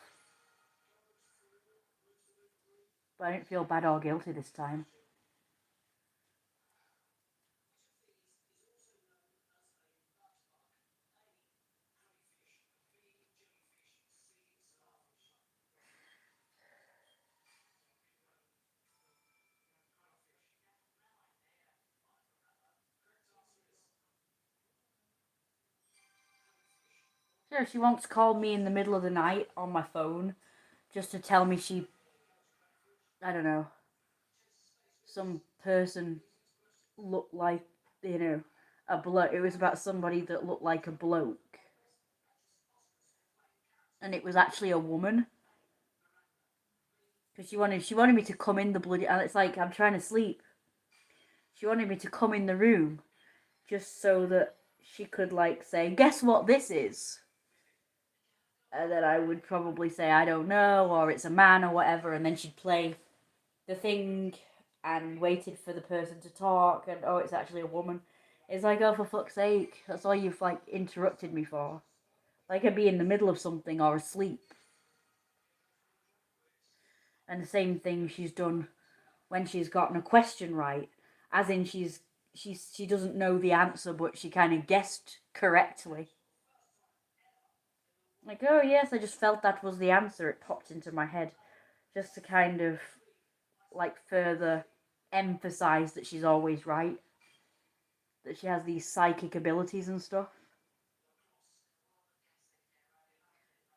But I didn't feel bad or guilty this time. So she once called me in the middle of the night on my phone just to tell me I don't know, some person looked like, a bloke. It was about somebody that looked like a bloke. And it was actually a woman. Because she wanted me to come in the bloody, and it's like I'm trying to sleep. She wanted me to come in the room just so that she could like say, "Guess what this is?" And then I would probably say, "I don't know," or "It's a man," or whatever, and then she'd play the thing and waited for the person to talk, and oh, it's actually a woman. It's like, oh, for fuck's sake, that's all you've like interrupted me for. Like I'd be in the middle of something or asleep. And the same thing she's done when she's gotten a question right, as in she doesn't know the answer, but she kind of guessed correctly. Like, oh yes, I just felt that was the answer. It popped into my head, just to kind of like further emphasize that she's always right, that she has these psychic abilities and stuff.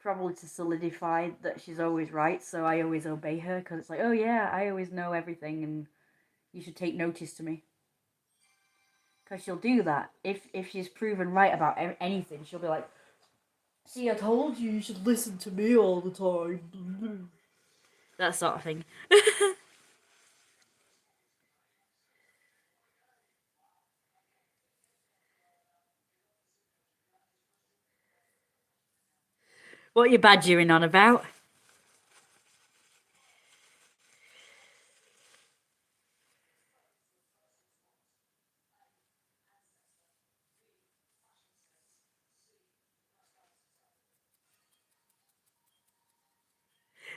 Probably to solidify that she's always right, so I always obey her because it's like, oh yeah, I always know everything, and you should take notice to me. Because she'll do that if she's proven right about anything. She'll be like, "See, I told you should listen to me all the time." That sort of thing. What you badgering on about?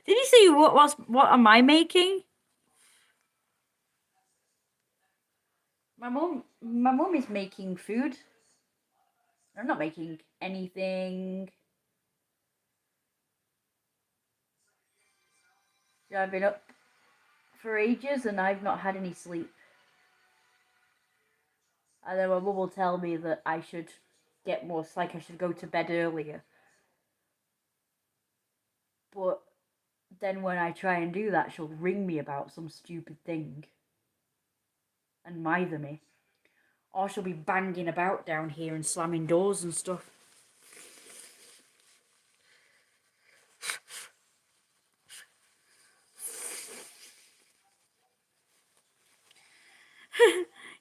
Did you see what am I making? My mum is making food. I'm not making anything. I've been up for ages and I've not had any sleep. And then my mum will tell me that I should get more, like I should go to bed earlier. But then when I try and do that, she'll ring me about some stupid thing and mither me. Or she'll be banging about down here and slamming doors and stuff.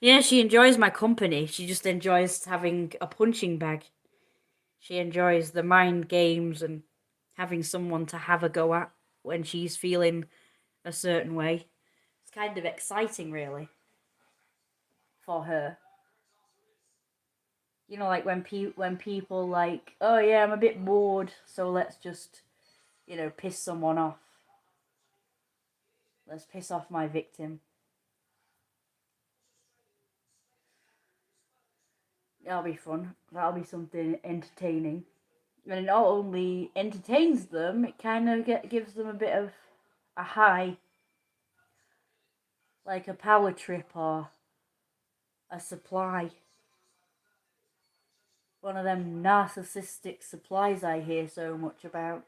Yeah, she enjoys my company. She just enjoys having a punching bag. She enjoys the mind games and having someone to have a go at when she's feeling a certain way. It's kind of exciting, really, for her. You know, like when people like, oh yeah, I'm a bit bored, so let's just, piss someone off. Let's piss off my victim. That'll be fun. That'll be something entertaining. And it not only entertains them, it kind of gives them a bit of a high, like a power trip or a supply. One of them narcissistic supplies I hear so much about.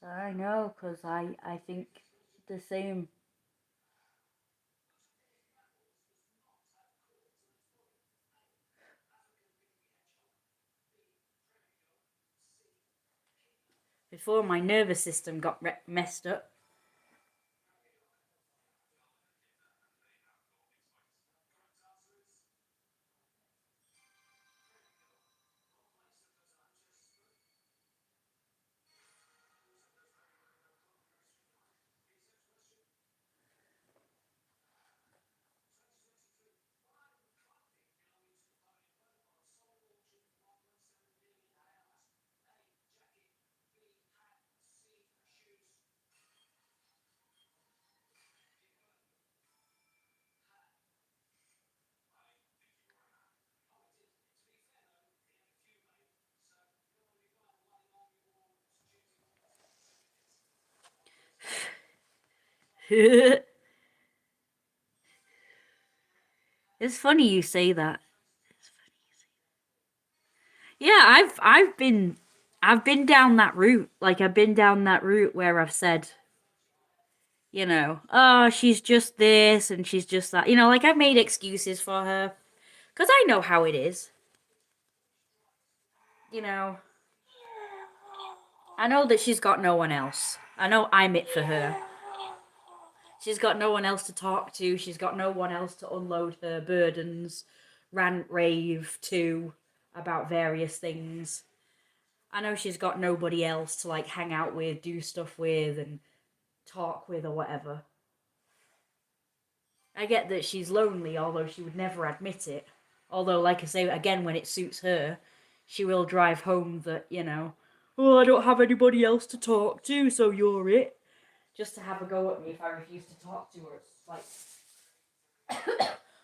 I know, because I think the same. Before my nervous system got messed up. It's funny you say that. Yeah, I've been down that route. Like I've been down that route where I've said, oh, she's just this and she's just that. Like I've made excuses for her because I know how it is. You know, I know that she's got no one else. I know I'm it for her. She's got no one else to talk to. She's got no one else to unload her burdens, rant, rave to about various things. I know she's got nobody else to like hang out with, do stuff with, and talk with or whatever. I get that she's lonely, although she would never admit it. Although, like I say, again, when it suits her, she will drive home that, oh, I don't have anybody else to talk to, so you're it. Just to have a go at me if I refuse to talk to her. It's like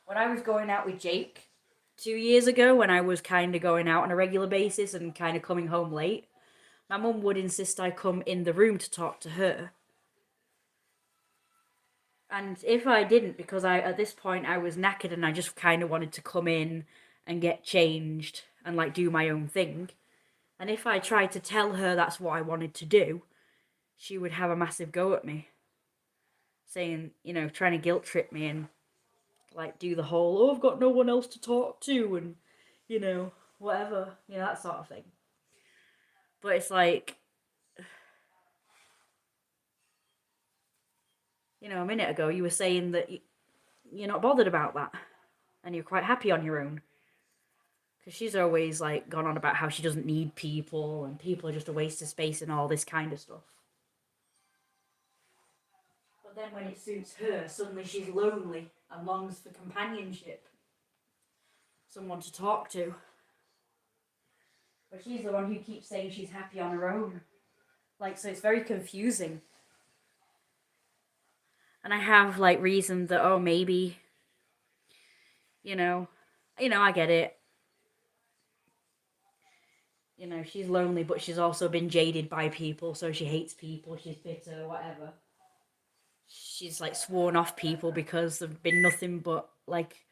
when I was going out with Jake 2 years ago, when I was kind of going out on a regular basis and kind of coming home late, my mum would insist I come in the room to talk to her. And if I didn't, because at this point I was knackered and I just kind of wanted to come in and get changed and like do my own thing, and if I tried to tell her that's what I wanted to do, she would have a massive go at me, saying, trying to guilt trip me and like do the whole, oh, I've got no one else to talk to and, whatever, that sort of thing. But it's like, a minute ago you were saying that you're not bothered about that and you're quite happy on your own. Because she's always like gone on about how she doesn't need people and people are just a waste of space and all this kind of stuff. But then when it suits her, suddenly she's lonely and longs for companionship, someone to talk to. But she's the one who keeps saying she's happy on her own. Like, so it's very confusing. And I have like reasoned that, oh, maybe, I get it. She's lonely, but she's also been jaded by people, so she hates people, she's bitter, whatever. She's like sworn off people because there've been nothing but like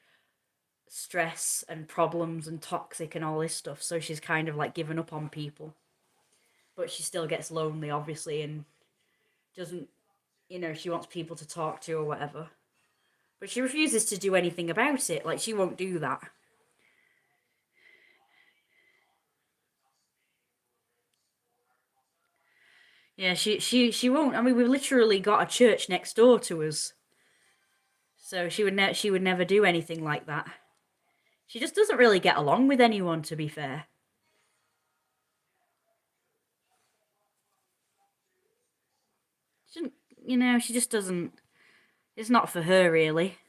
stress and problems and toxic and all this stuff, so she's kind of like given up on people. But she still gets lonely, obviously, and doesn't, she wants people to talk to or whatever. But she refuses to do anything about it. Like, she won't do that. Yeah, she won't. I mean, we've literally got a church next door to us. So she would never do anything like that. She just doesn't really get along with anyone, to be fair. She, she just doesn't. It's not for her, really.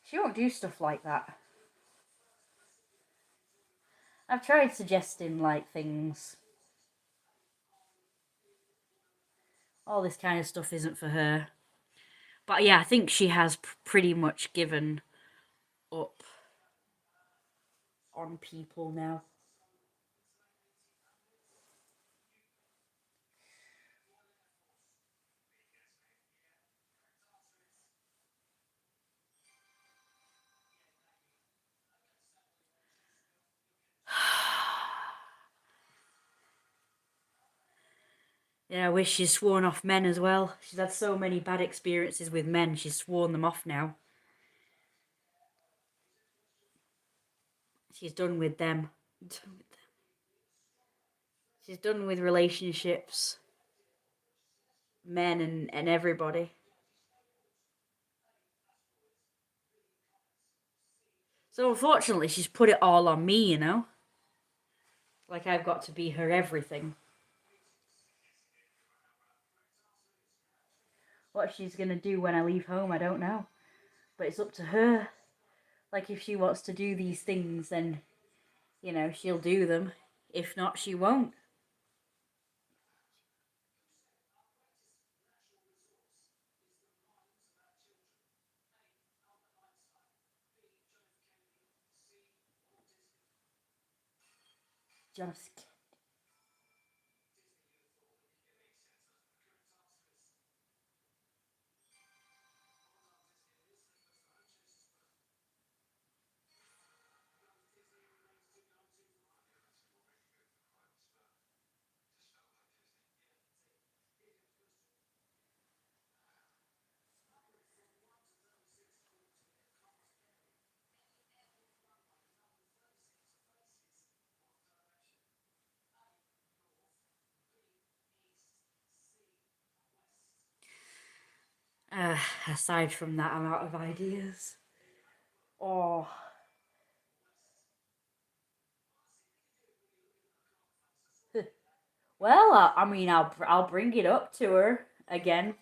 She won't do stuff like that. I've tried suggesting, like, things. All this kind of stuff isn't for her. But yeah, I think she has pretty much given up on people now. Yeah, I wish she's sworn off men as well. She's had so many bad experiences with men, she's sworn them off now. She's done with them. She's done with relationships, men, and everybody. So unfortunately, she's put it all on me. Like, I've got to be her everything. What she's gonna do when I leave home, I don't know. But it's up to her. Like, if she wants to do these things, then, she'll do them. If not, she won't. Just. Aside from that, I'm out of ideas. Oh. Well, I mean, I'll bring it up to her again.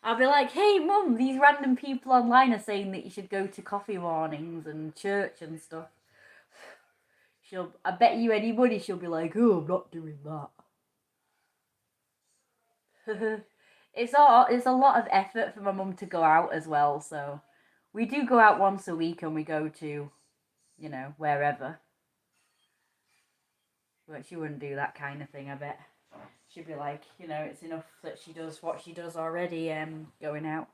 I'll be like, "Hey, mum, these random people online are saying that you should go to coffee mornings and church and stuff." I bet you anybody, she'll be like, "Oh, I'm not doing that." It's a lot of effort for my mum to go out as well. So we do go out once a week, and we go to, wherever. But she wouldn't do that kind of thing, I bet. She'd be like, it's enough that she does what she does already, going out.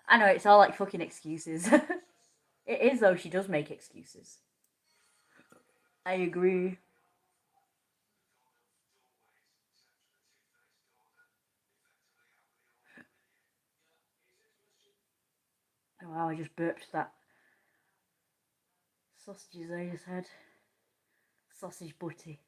I know, it's all like fucking excuses. It is, though, she does make excuses. I agree. Oh, wow, I just burped that sausages I just had. Sausage butty.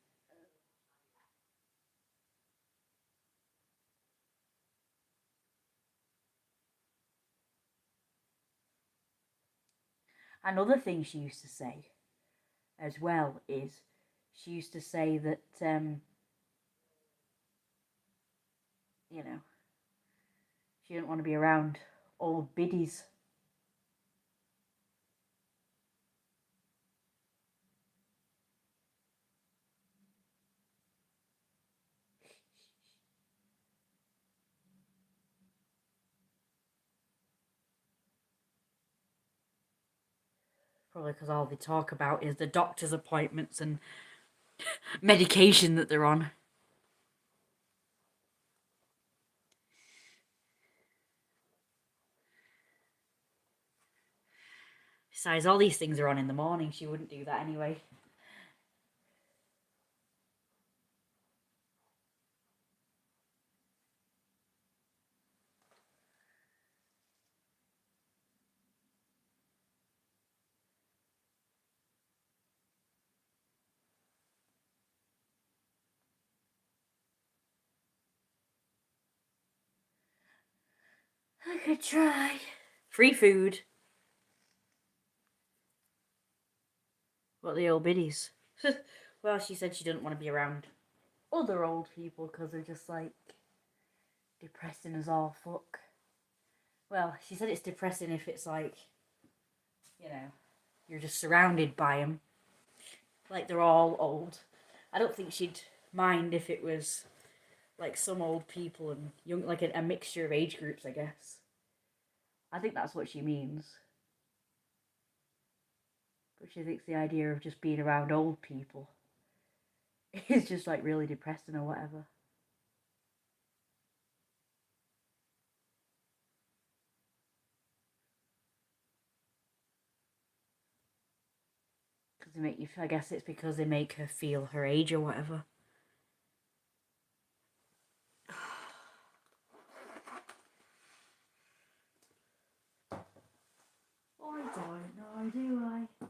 Another thing she used to say as well is she used to say that, you know, she didn't want to be around old biddies. Probably because all they talk about is the doctor's appointments and medication that they're on. Besides, all these things are on in the morning. She wouldn't do that anyway. I could try. Free food. What the old biddies? Well, she said she didn't want to be around other old people because they're just like depressing as all fuck. Well, she said it's depressing if it's like, you know, you're just surrounded by them. Like they're all old. I don't think she'd mind if it was like some old people and young, like a mixture of age groups, I guess. I think that's what she means. But she thinks the idea of just being around old people is just like really depressing or whatever. Because they make you, I guess it's because they make her feel her age or whatever. I don't know, do I?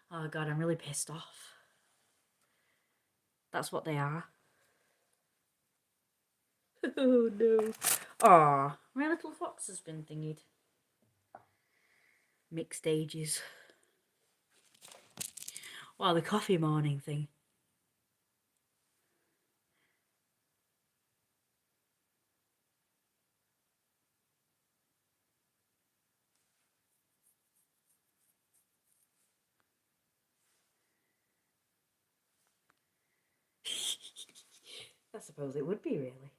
Oh god, I'm really pissed off. That's what they are. Oh no. Aw, my little fox has been thingied. Mixed ages. Wow, the coffee morning thing. I suppose it would be, really.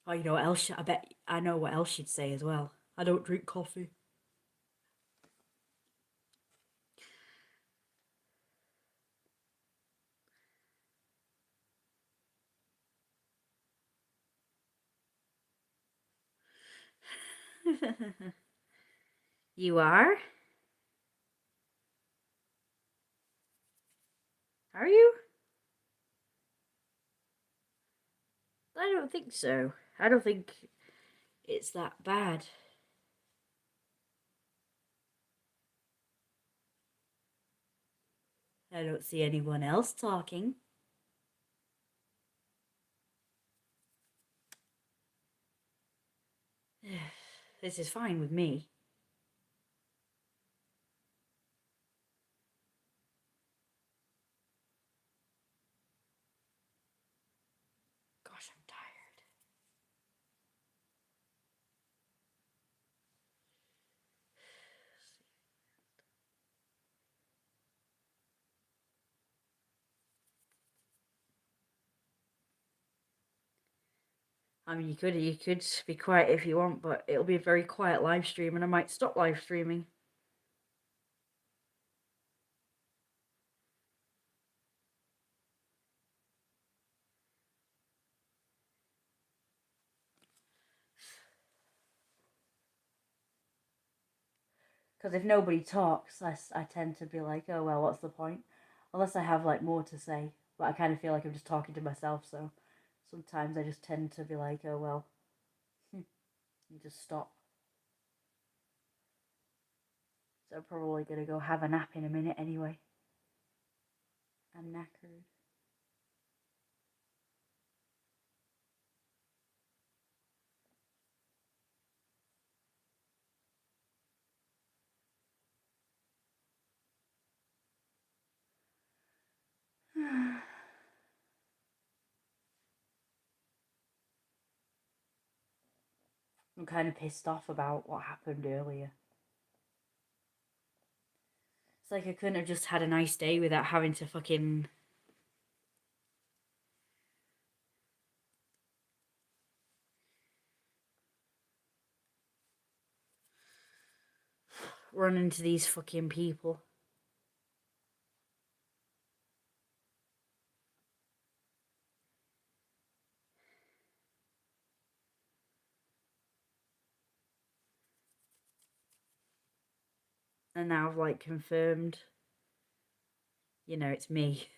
Oh, you know what else? I bet I know what else she'd say as well. I don't drink coffee. You are? Are you? I don't think so. I don't think it's that bad. I don't see anyone else talking. This is fine with me. Gosh, I'm tired. I mean, you could be quiet if you want, but it'll be a very quiet live stream, and I might stop live streaming. Because if nobody talks, I tend to be like, oh well, what's the point? Unless I have like more to say, but I kind of feel like I'm just talking to myself. So sometimes I just tend to be like, oh well, and just stop. So I'm probably gonna go have a nap in a minute anyway. I'm knackered. I'm kind of pissed off about what happened earlier. It's like I couldn't have just had a nice day without having to fucking run into these fucking people. And now I've like confirmed, it's me.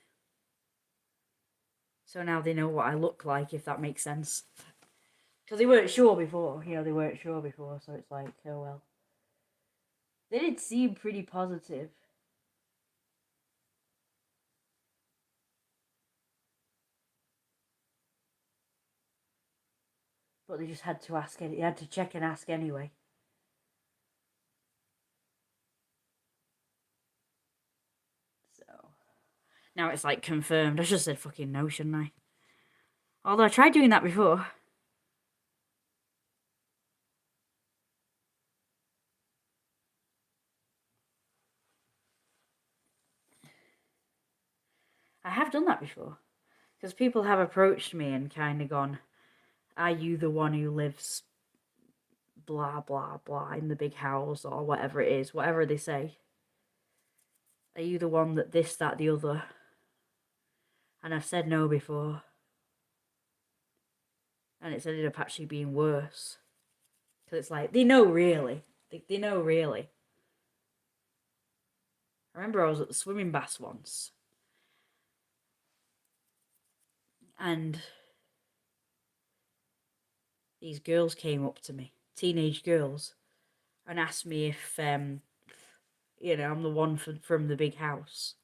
So now they know what I look like, if that makes sense. Because they weren't sure before, so it's like, oh well. They did seem pretty positive. But they just had to ask, they had to check and ask anyway. So, now it's like confirmed. I should have said fucking no, shouldn't I? Although I tried doing that before. I have done that before. Because people have approached me and kind of gone, are you the one who lives blah, blah, blah in the big house or whatever it is, whatever they say? Are you the one that this, that, the other? And I've said no before. And it's ended up actually being worse. Because it's like, they know really. They know really. I remember I was at the swimming baths once. And these girls came up to me, teenage girls, and asked me if, I'm the one from the big house.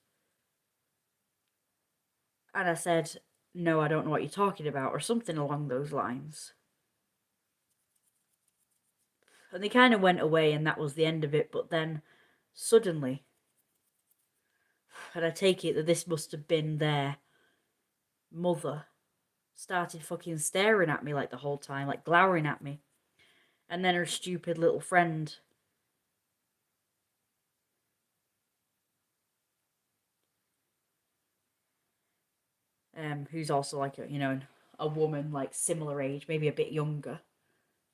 And I said, no, I don't know what you're talking about, or something along those lines. And they kind of went away, and that was the end of it. But then, suddenly, and I take it that this must have been their mother, started fucking staring at me like the whole time, like glowering at me. And then her stupid little friend, who's also like a woman like similar age, maybe a bit younger,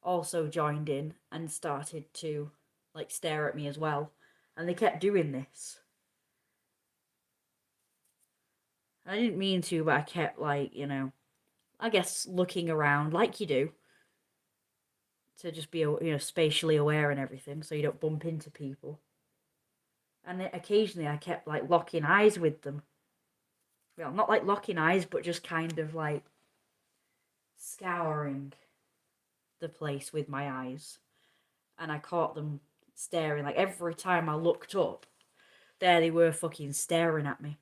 also joined in and started to like stare at me as well. And they kept doing this. I didn't mean to, but I kept like, I guess looking around like you do, to just be, spatially aware and everything, so you don't bump into people. And then occasionally I kept like locking eyes with them. Well, not like locking eyes, but just kind of like scouring the place with my eyes. And I caught them staring. Like every time I looked up, there they were fucking staring at me.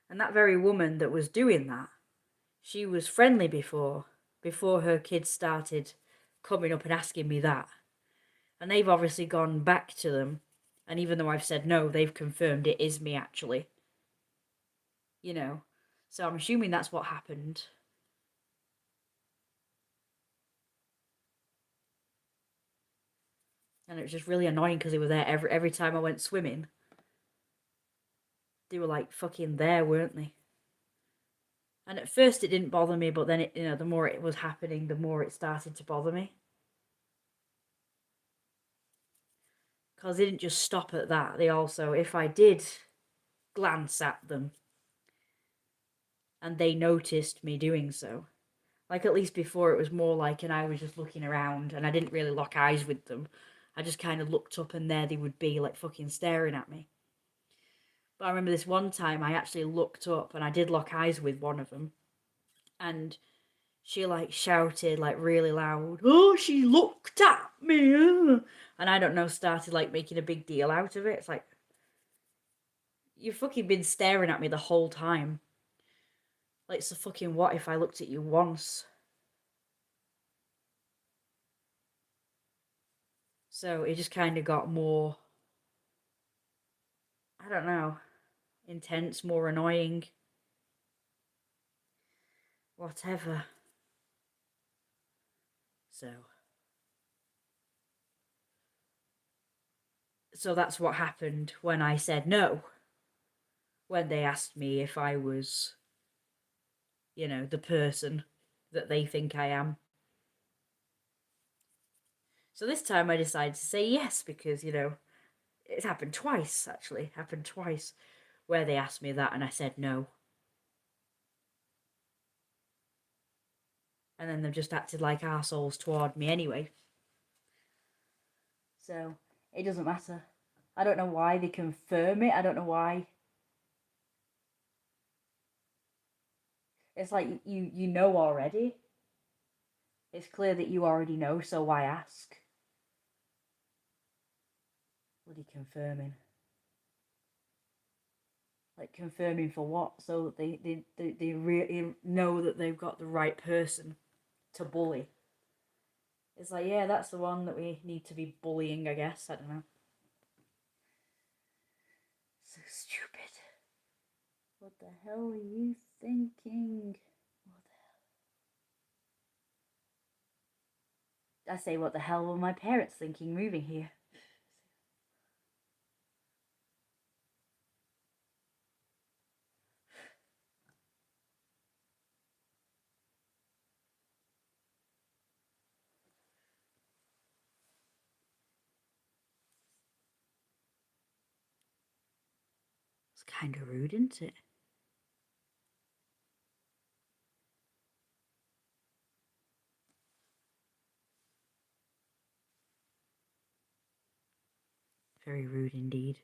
And that very woman that was doing that, she was friendly before her kids started coming up and asking me that. And they've obviously gone back to them. And even though I've said no, they've confirmed it is me actually. So I'm assuming that's what happened. And it was just really annoying because they were there every time I went swimming. They were like fucking there, weren't they? And at first it didn't bother me, but then the more it was happening, the more it started to bother me. Because they didn't just stop at that. They also, if I did glance at them and they noticed me doing so, like at least before it was more like, and I was just looking around and I didn't really lock eyes with them. I just kind of looked up and there they would be like fucking staring at me. But I remember this one time I actually looked up and I did lock eyes with one of them. And she like shouted like really loud, oh, she looked at me. And I don't know, started like making a big deal out of it. It's like, you've fucking been staring at me the whole time. Like, so fucking what if I looked at you once? So it just kind of got more, I don't know, intense, more annoying. Whatever. So that's what happened when I said no. When they asked me if I was, the person that they think I am. So this time I decided to say yes because, it's happened twice, actually. Happened twice where they asked me that and I said no. And then they've just acted like arseholes toward me anyway. So It doesn't matter. I don't know why they confirm it. I don't know why. It's like you know already. It's clear that you already know, so why ask? Bloody confirming. Like, confirming for what? So that they really know that they've got the right person to bully. It's like, yeah, that's the one that we need to be bullying, I guess. I don't know. So stupid. What the hell are you thinking? What the hell? I say, what the hell were my parents thinking moving here? It's kind of rude, isn't it? Very rude indeed.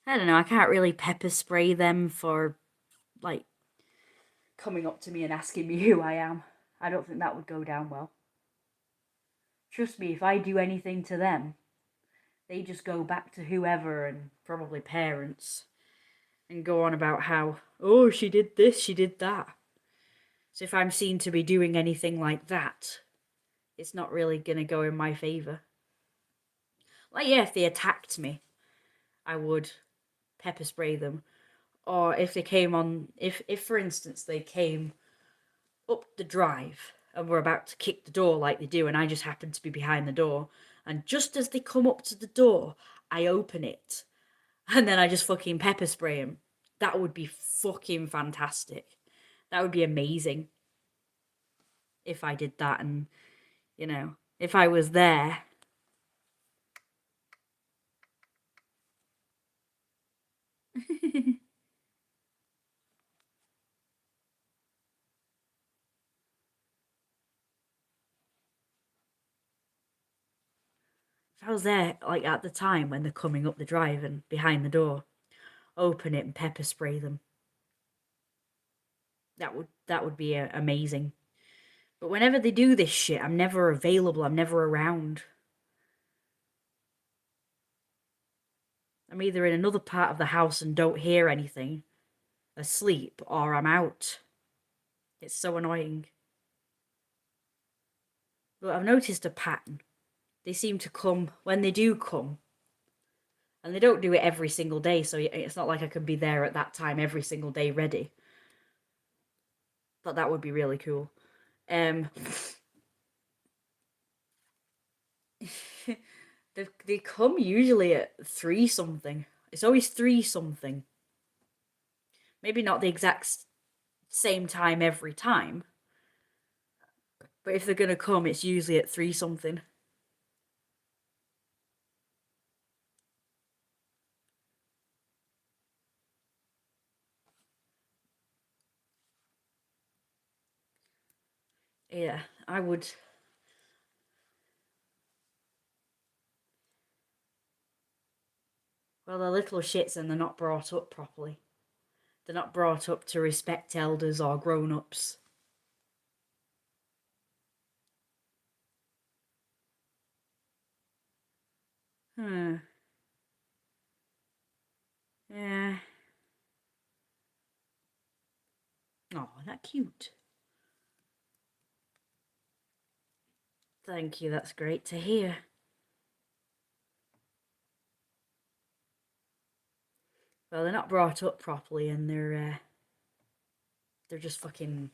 I don't know, I can't really pepper spray them for, like, coming up to me and asking me who I am. I don't think that would go down well. Trust me, if I do anything to them, they just go back to whoever and probably parents and go on about how, oh, she did this, she did that. So if I'm seen to be doing anything like that, it's not really going to go in my favour. Like, yeah, if they attacked me, I would pepper spray them. Or if they came on, if for instance they came up the drive and were about to kick the door like they do, and I just happened to be behind the door, and just as they come up to the door, I open it, and then I just fucking pepper spray them. That would be fucking fantastic. That would be amazing if I did that, and, you know, if I was there. If I was there, like, at the time when they're coming up the drive and behind the door, open it and pepper spray them. That would be amazing. But whenever they do this shit, I'm never available. I'm never around. I'm either in another part of the house and don't hear anything, asleep, or I'm out. It's so annoying. But I've noticed a pattern. They seem to come, when they do come, and they don't do it every single day, so it's not like I could be there at that time every single day ready. But that would be really cool. They come usually at 3 something. It's always 3 something. Maybe not the exact same time every time, but if they're gonna come, it's usually at 3 something. Yeah, I would. Well, they're little shits and they're not brought up properly. They're not brought up to respect elders or grown-ups. Hmm. Yeah. Oh, that cute. Thank you, that's great to hear. Well, they're not brought up properly and they're just fucking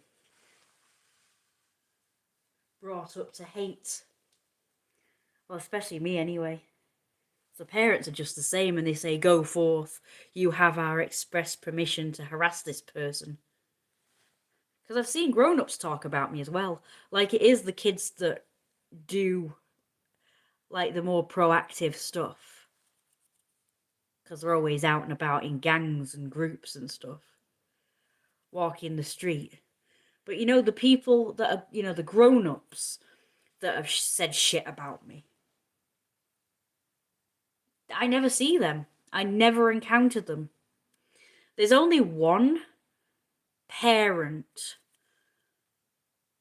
brought up to hate. Well, especially me anyway. The parents are just the same and they say, go forth, you have our express permission to harass this person. Because I've seen grown-ups talk about me as well. Like, it is the kids that do, like, the more proactive stuff. Because they're always out and about in gangs and groups and stuff. Walking the street. But you know, the people that are, you know, the grown-ups that have said shit about me, I never see them. I never encountered them. There's only one parent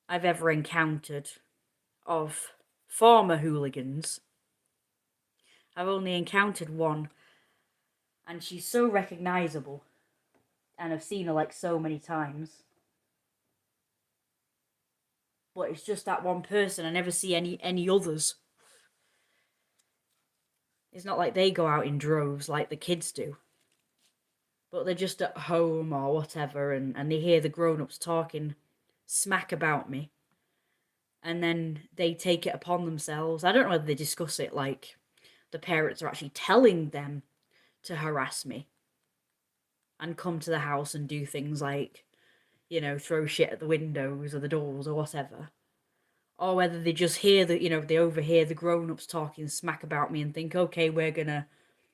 I've ever encountered of former hooligans. I've only encountered one, and she's so recognisable, and I've seen her like so many times. But it's just that one person. I never see any others. It's not like they go out in droves like the kids do. But they're just at home or whatever, and they hear the grown-ups talking smack about me. And then they take it upon themselves. I don't know whether they discuss it like the parents are actually telling them to harass me and come to the house and do things like, you know, throw shit at the windows or the doors or whatever. Or whether they just hear the, you know, they overhear the grown-ups talking smack about me and think, okay,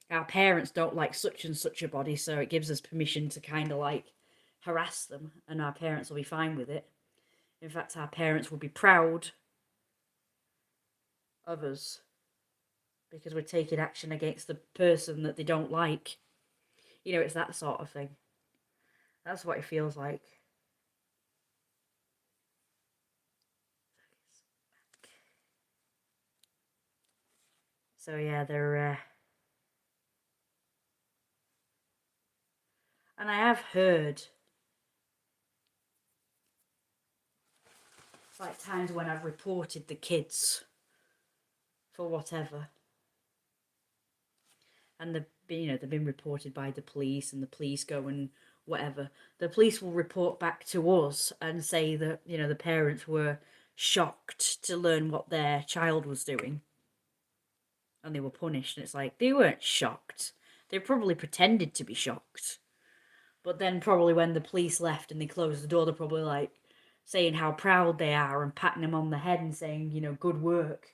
our parents don't like such and such a body, so it gives us permission to kind of like harass them, and our parents will be fine with it. In fact, our parents will be proud of us because we're taking action against the person that they don't like. You know, it's that sort of thing. That's what it feels like. So yeah, they're and I have heard like times when I've reported the kids for whatever, and they've been reported by the police, and the police go and whatever. The police will report back to us and say that, you know, the parents were shocked to learn what their child was doing, and they were punished. And it's like, they weren't shocked. They probably pretended to be shocked. But then probably when the police left and they closed the door, they're probably like saying how proud they are and patting them on the head and saying, you know, good work.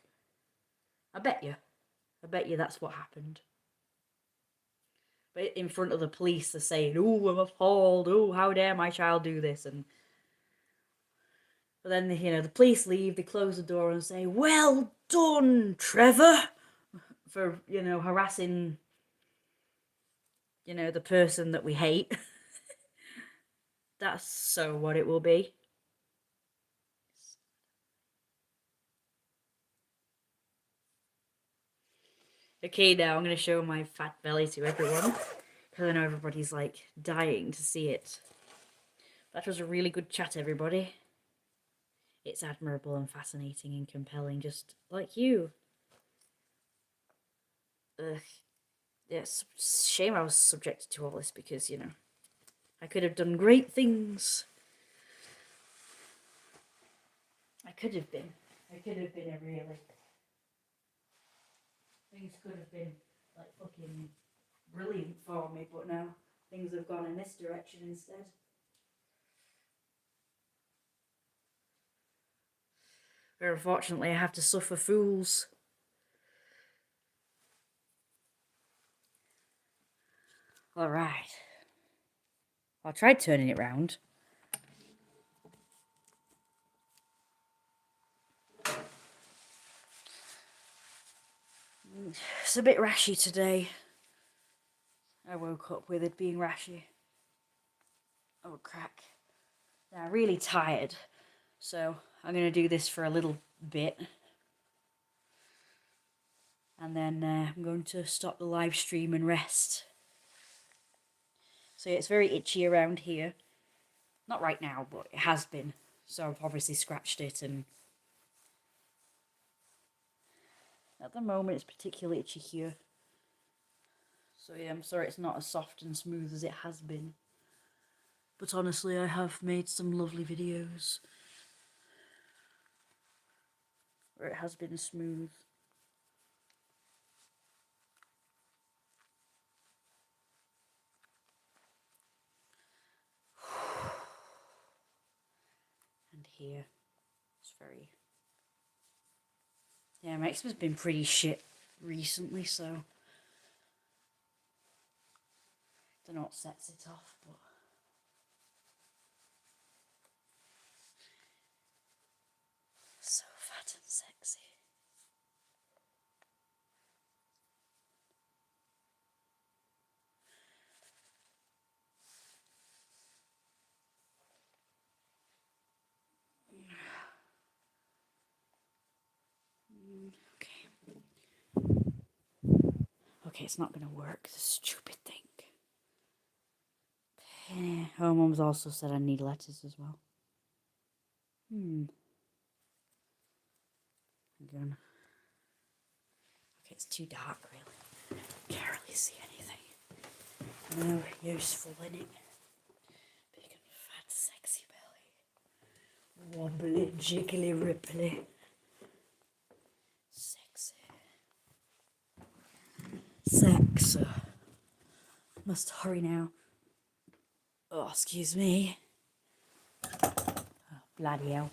I bet you. I bet you that's what happened. But in front of the police, they're saying, "Oh, I'm appalled. Oh, how dare my child do this?" And but then, you know, the police leave. They close the door and say, "Well done, Trevor," for, you know, harassing, you know, the person that we hate. That's so what it will be. Okay, now I'm going to show my fat belly to everyone, because I know everybody's like dying to see it. That was a really good chat, everybody. It's admirable and fascinating and compelling, just like you. Ugh. Yes, shame I was subjected to all this, because, you know, I could have done great things. I could have been a really. Things could have been like fucking brilliant for me, but now things have gone in this direction instead. Where unfortunately I have to suffer fools. Alright. I'll try turning it round. It's a bit rashy today. I woke up with it being rashy. Oh, crack. I'm really tired, so I'm going to do this for a little bit. And then I'm going to stop the live stream and rest. So yeah, it's very itchy around here. Not right now, but it has been. So I've obviously scratched it, and at the moment it's particularly itchy here. So yeah, I'm sorry it's not as soft and smooth as it has been. But honestly, I have made some lovely videos where it has been smooth. And here, it's very... Yeah, my eczema's been pretty shit recently, so... I don't know what sets it off, but... fat and sexy. Okay. Okay, it's not gonna work. It's a stupid thing. Oh, Mum's also said I need letters as well. Again. Okay, it's too dark, really. Can't really see anything. No useful in it. Big and fat, sexy belly. Wobbly, jiggly, ripply. Sexy. Sex. Must hurry now. Oh, excuse me. Oh, bloody hell.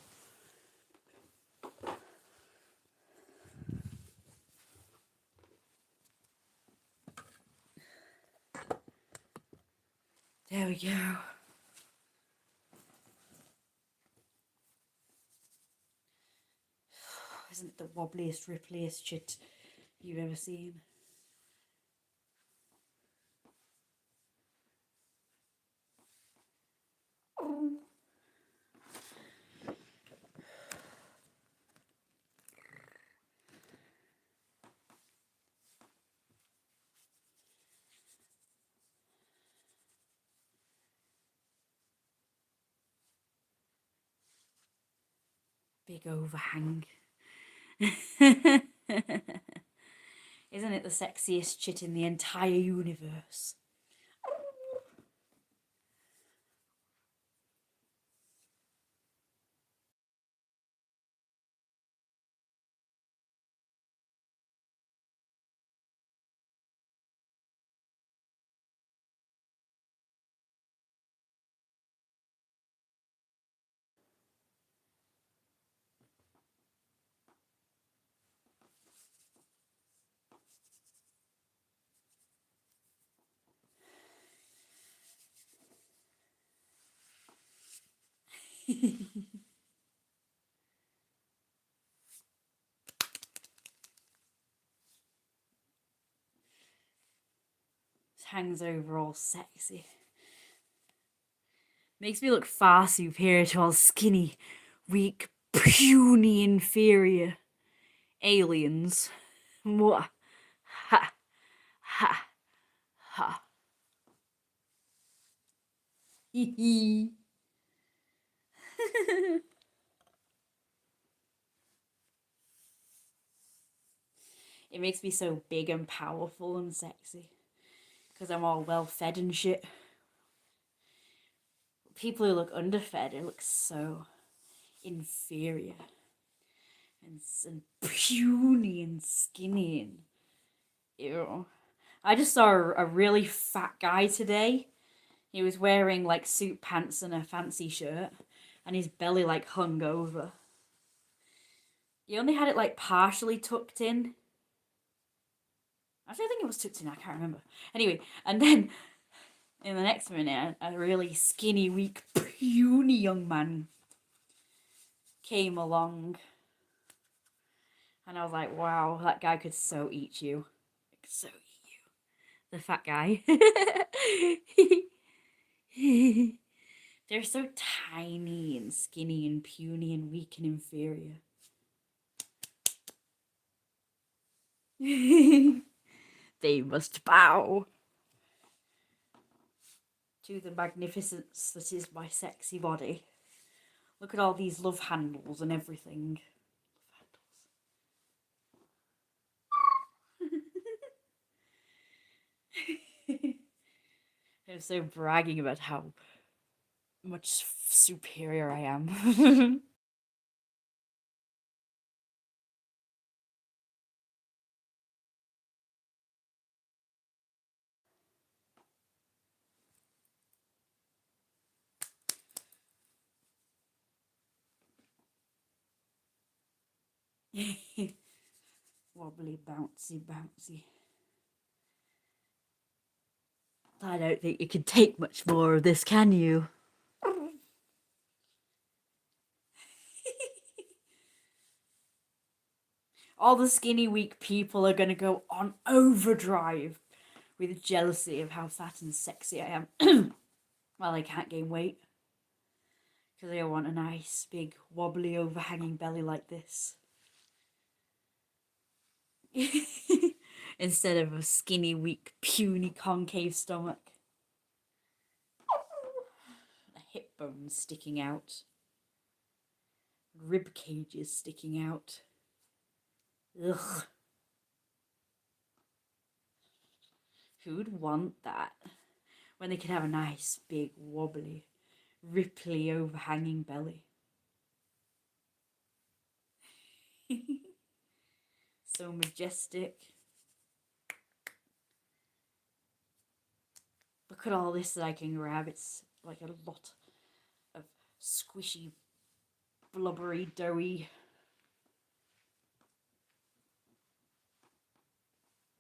There we go. Isn't it the wobbliest, rippliest shit you've ever seen? Big overhang. Isn't it the sexiest shit in the entire universe? Hangs over all sexy. Makes me look far superior to all skinny, weak, puny, inferior aliens. Mwah. Ha. Ha. Ha. Hee hee. It makes me so big and powerful and sexy. Because I'm all well fed and shit. People who look underfed, it looks so inferior and puny and skinny and ew. I just saw a really fat guy today. He was wearing like suit pants and a fancy shirt, and his belly like hung over. He only had it like partially tucked in. Actually, I think it was tucked in, I can't remember. Anyway, and then in the next minute, a really skinny, weak, puny young man came along. And I was like, wow, that guy could so eat you. Could so eat you. The fat guy. They're so tiny and skinny and puny and weak and inferior. They must bow to the magnificence that is my sexy body. Look at all these love handles and everything. I'm so bragging about how much superior I am. Wobbly, bouncy, bouncy. I don't think you can take much more of this, can you? All the skinny, weak people are gonna go on overdrive with jealousy of how fat and sexy I am. Well, I can't gain weight. Because I want a nice, big, wobbly, overhanging belly like this. Instead of a skinny, weak, puny, concave stomach. A hip bone sticking out. Rib cages sticking out. Ugh. Who'd want that? When they could have a nice, big, wobbly, ripply, overhanging belly. So majestic. Look at all this that I can grab. It's like a lot of squishy, blubbery, doughy,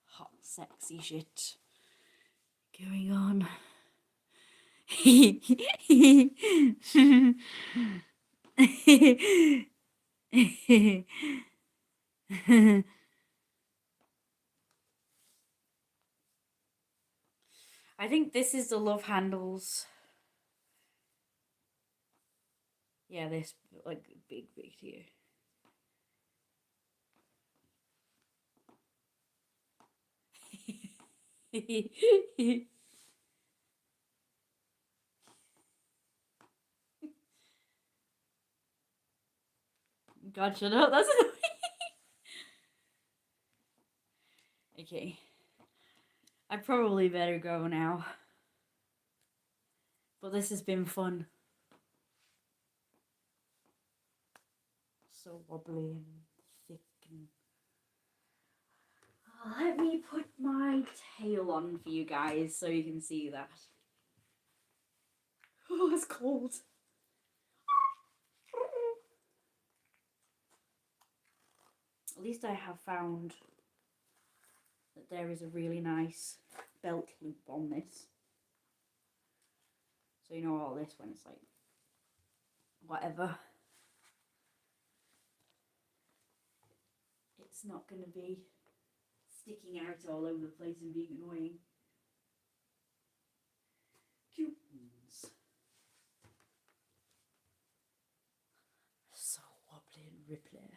hot, sexy shit going on. I think this is the love handles. Yeah, this like big here. God, shut up. That's annoying. Okay. I probably better go now. But this has been fun. So wobbly and thick and... Oh, let me put my tail on for you guys so you can see that. Oh, it's cold. At least I have found that there is a really nice belt loop on this. So you know all this when it's like, whatever. It's not going to be sticking out all over the place and being annoying. Cute ones. So wobbly and ripply.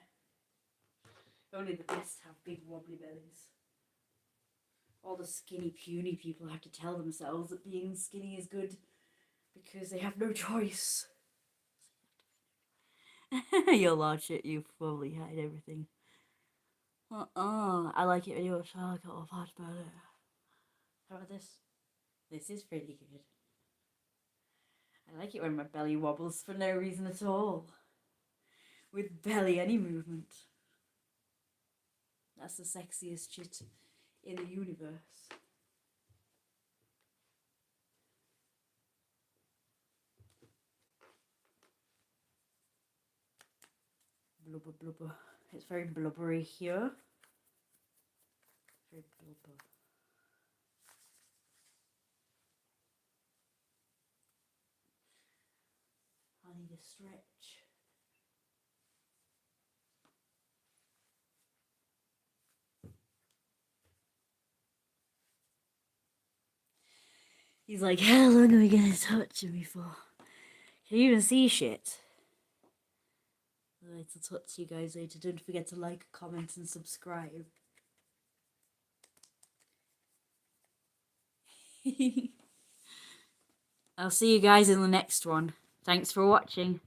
Only the best have big wobbly bellies. All the skinny puny people have to tell themselves that being skinny is good because they have no choice. You'll watch it, you probably hide everything. I like it when you talk a lot about it. How about this? This is pretty good. I like it when my belly wobbles for no reason at all. With barely any movement. That's the sexiest shit in the universe. Blubber blubber. It's very blubbery here. Very blubber. I need a stretch. He's like, how long are we gonna touch me for? Can you even see shit? Alright, I'll talk to you guys later. Don't forget to like, comment and subscribe. I'll see you guys in the next one. Thanks for watching.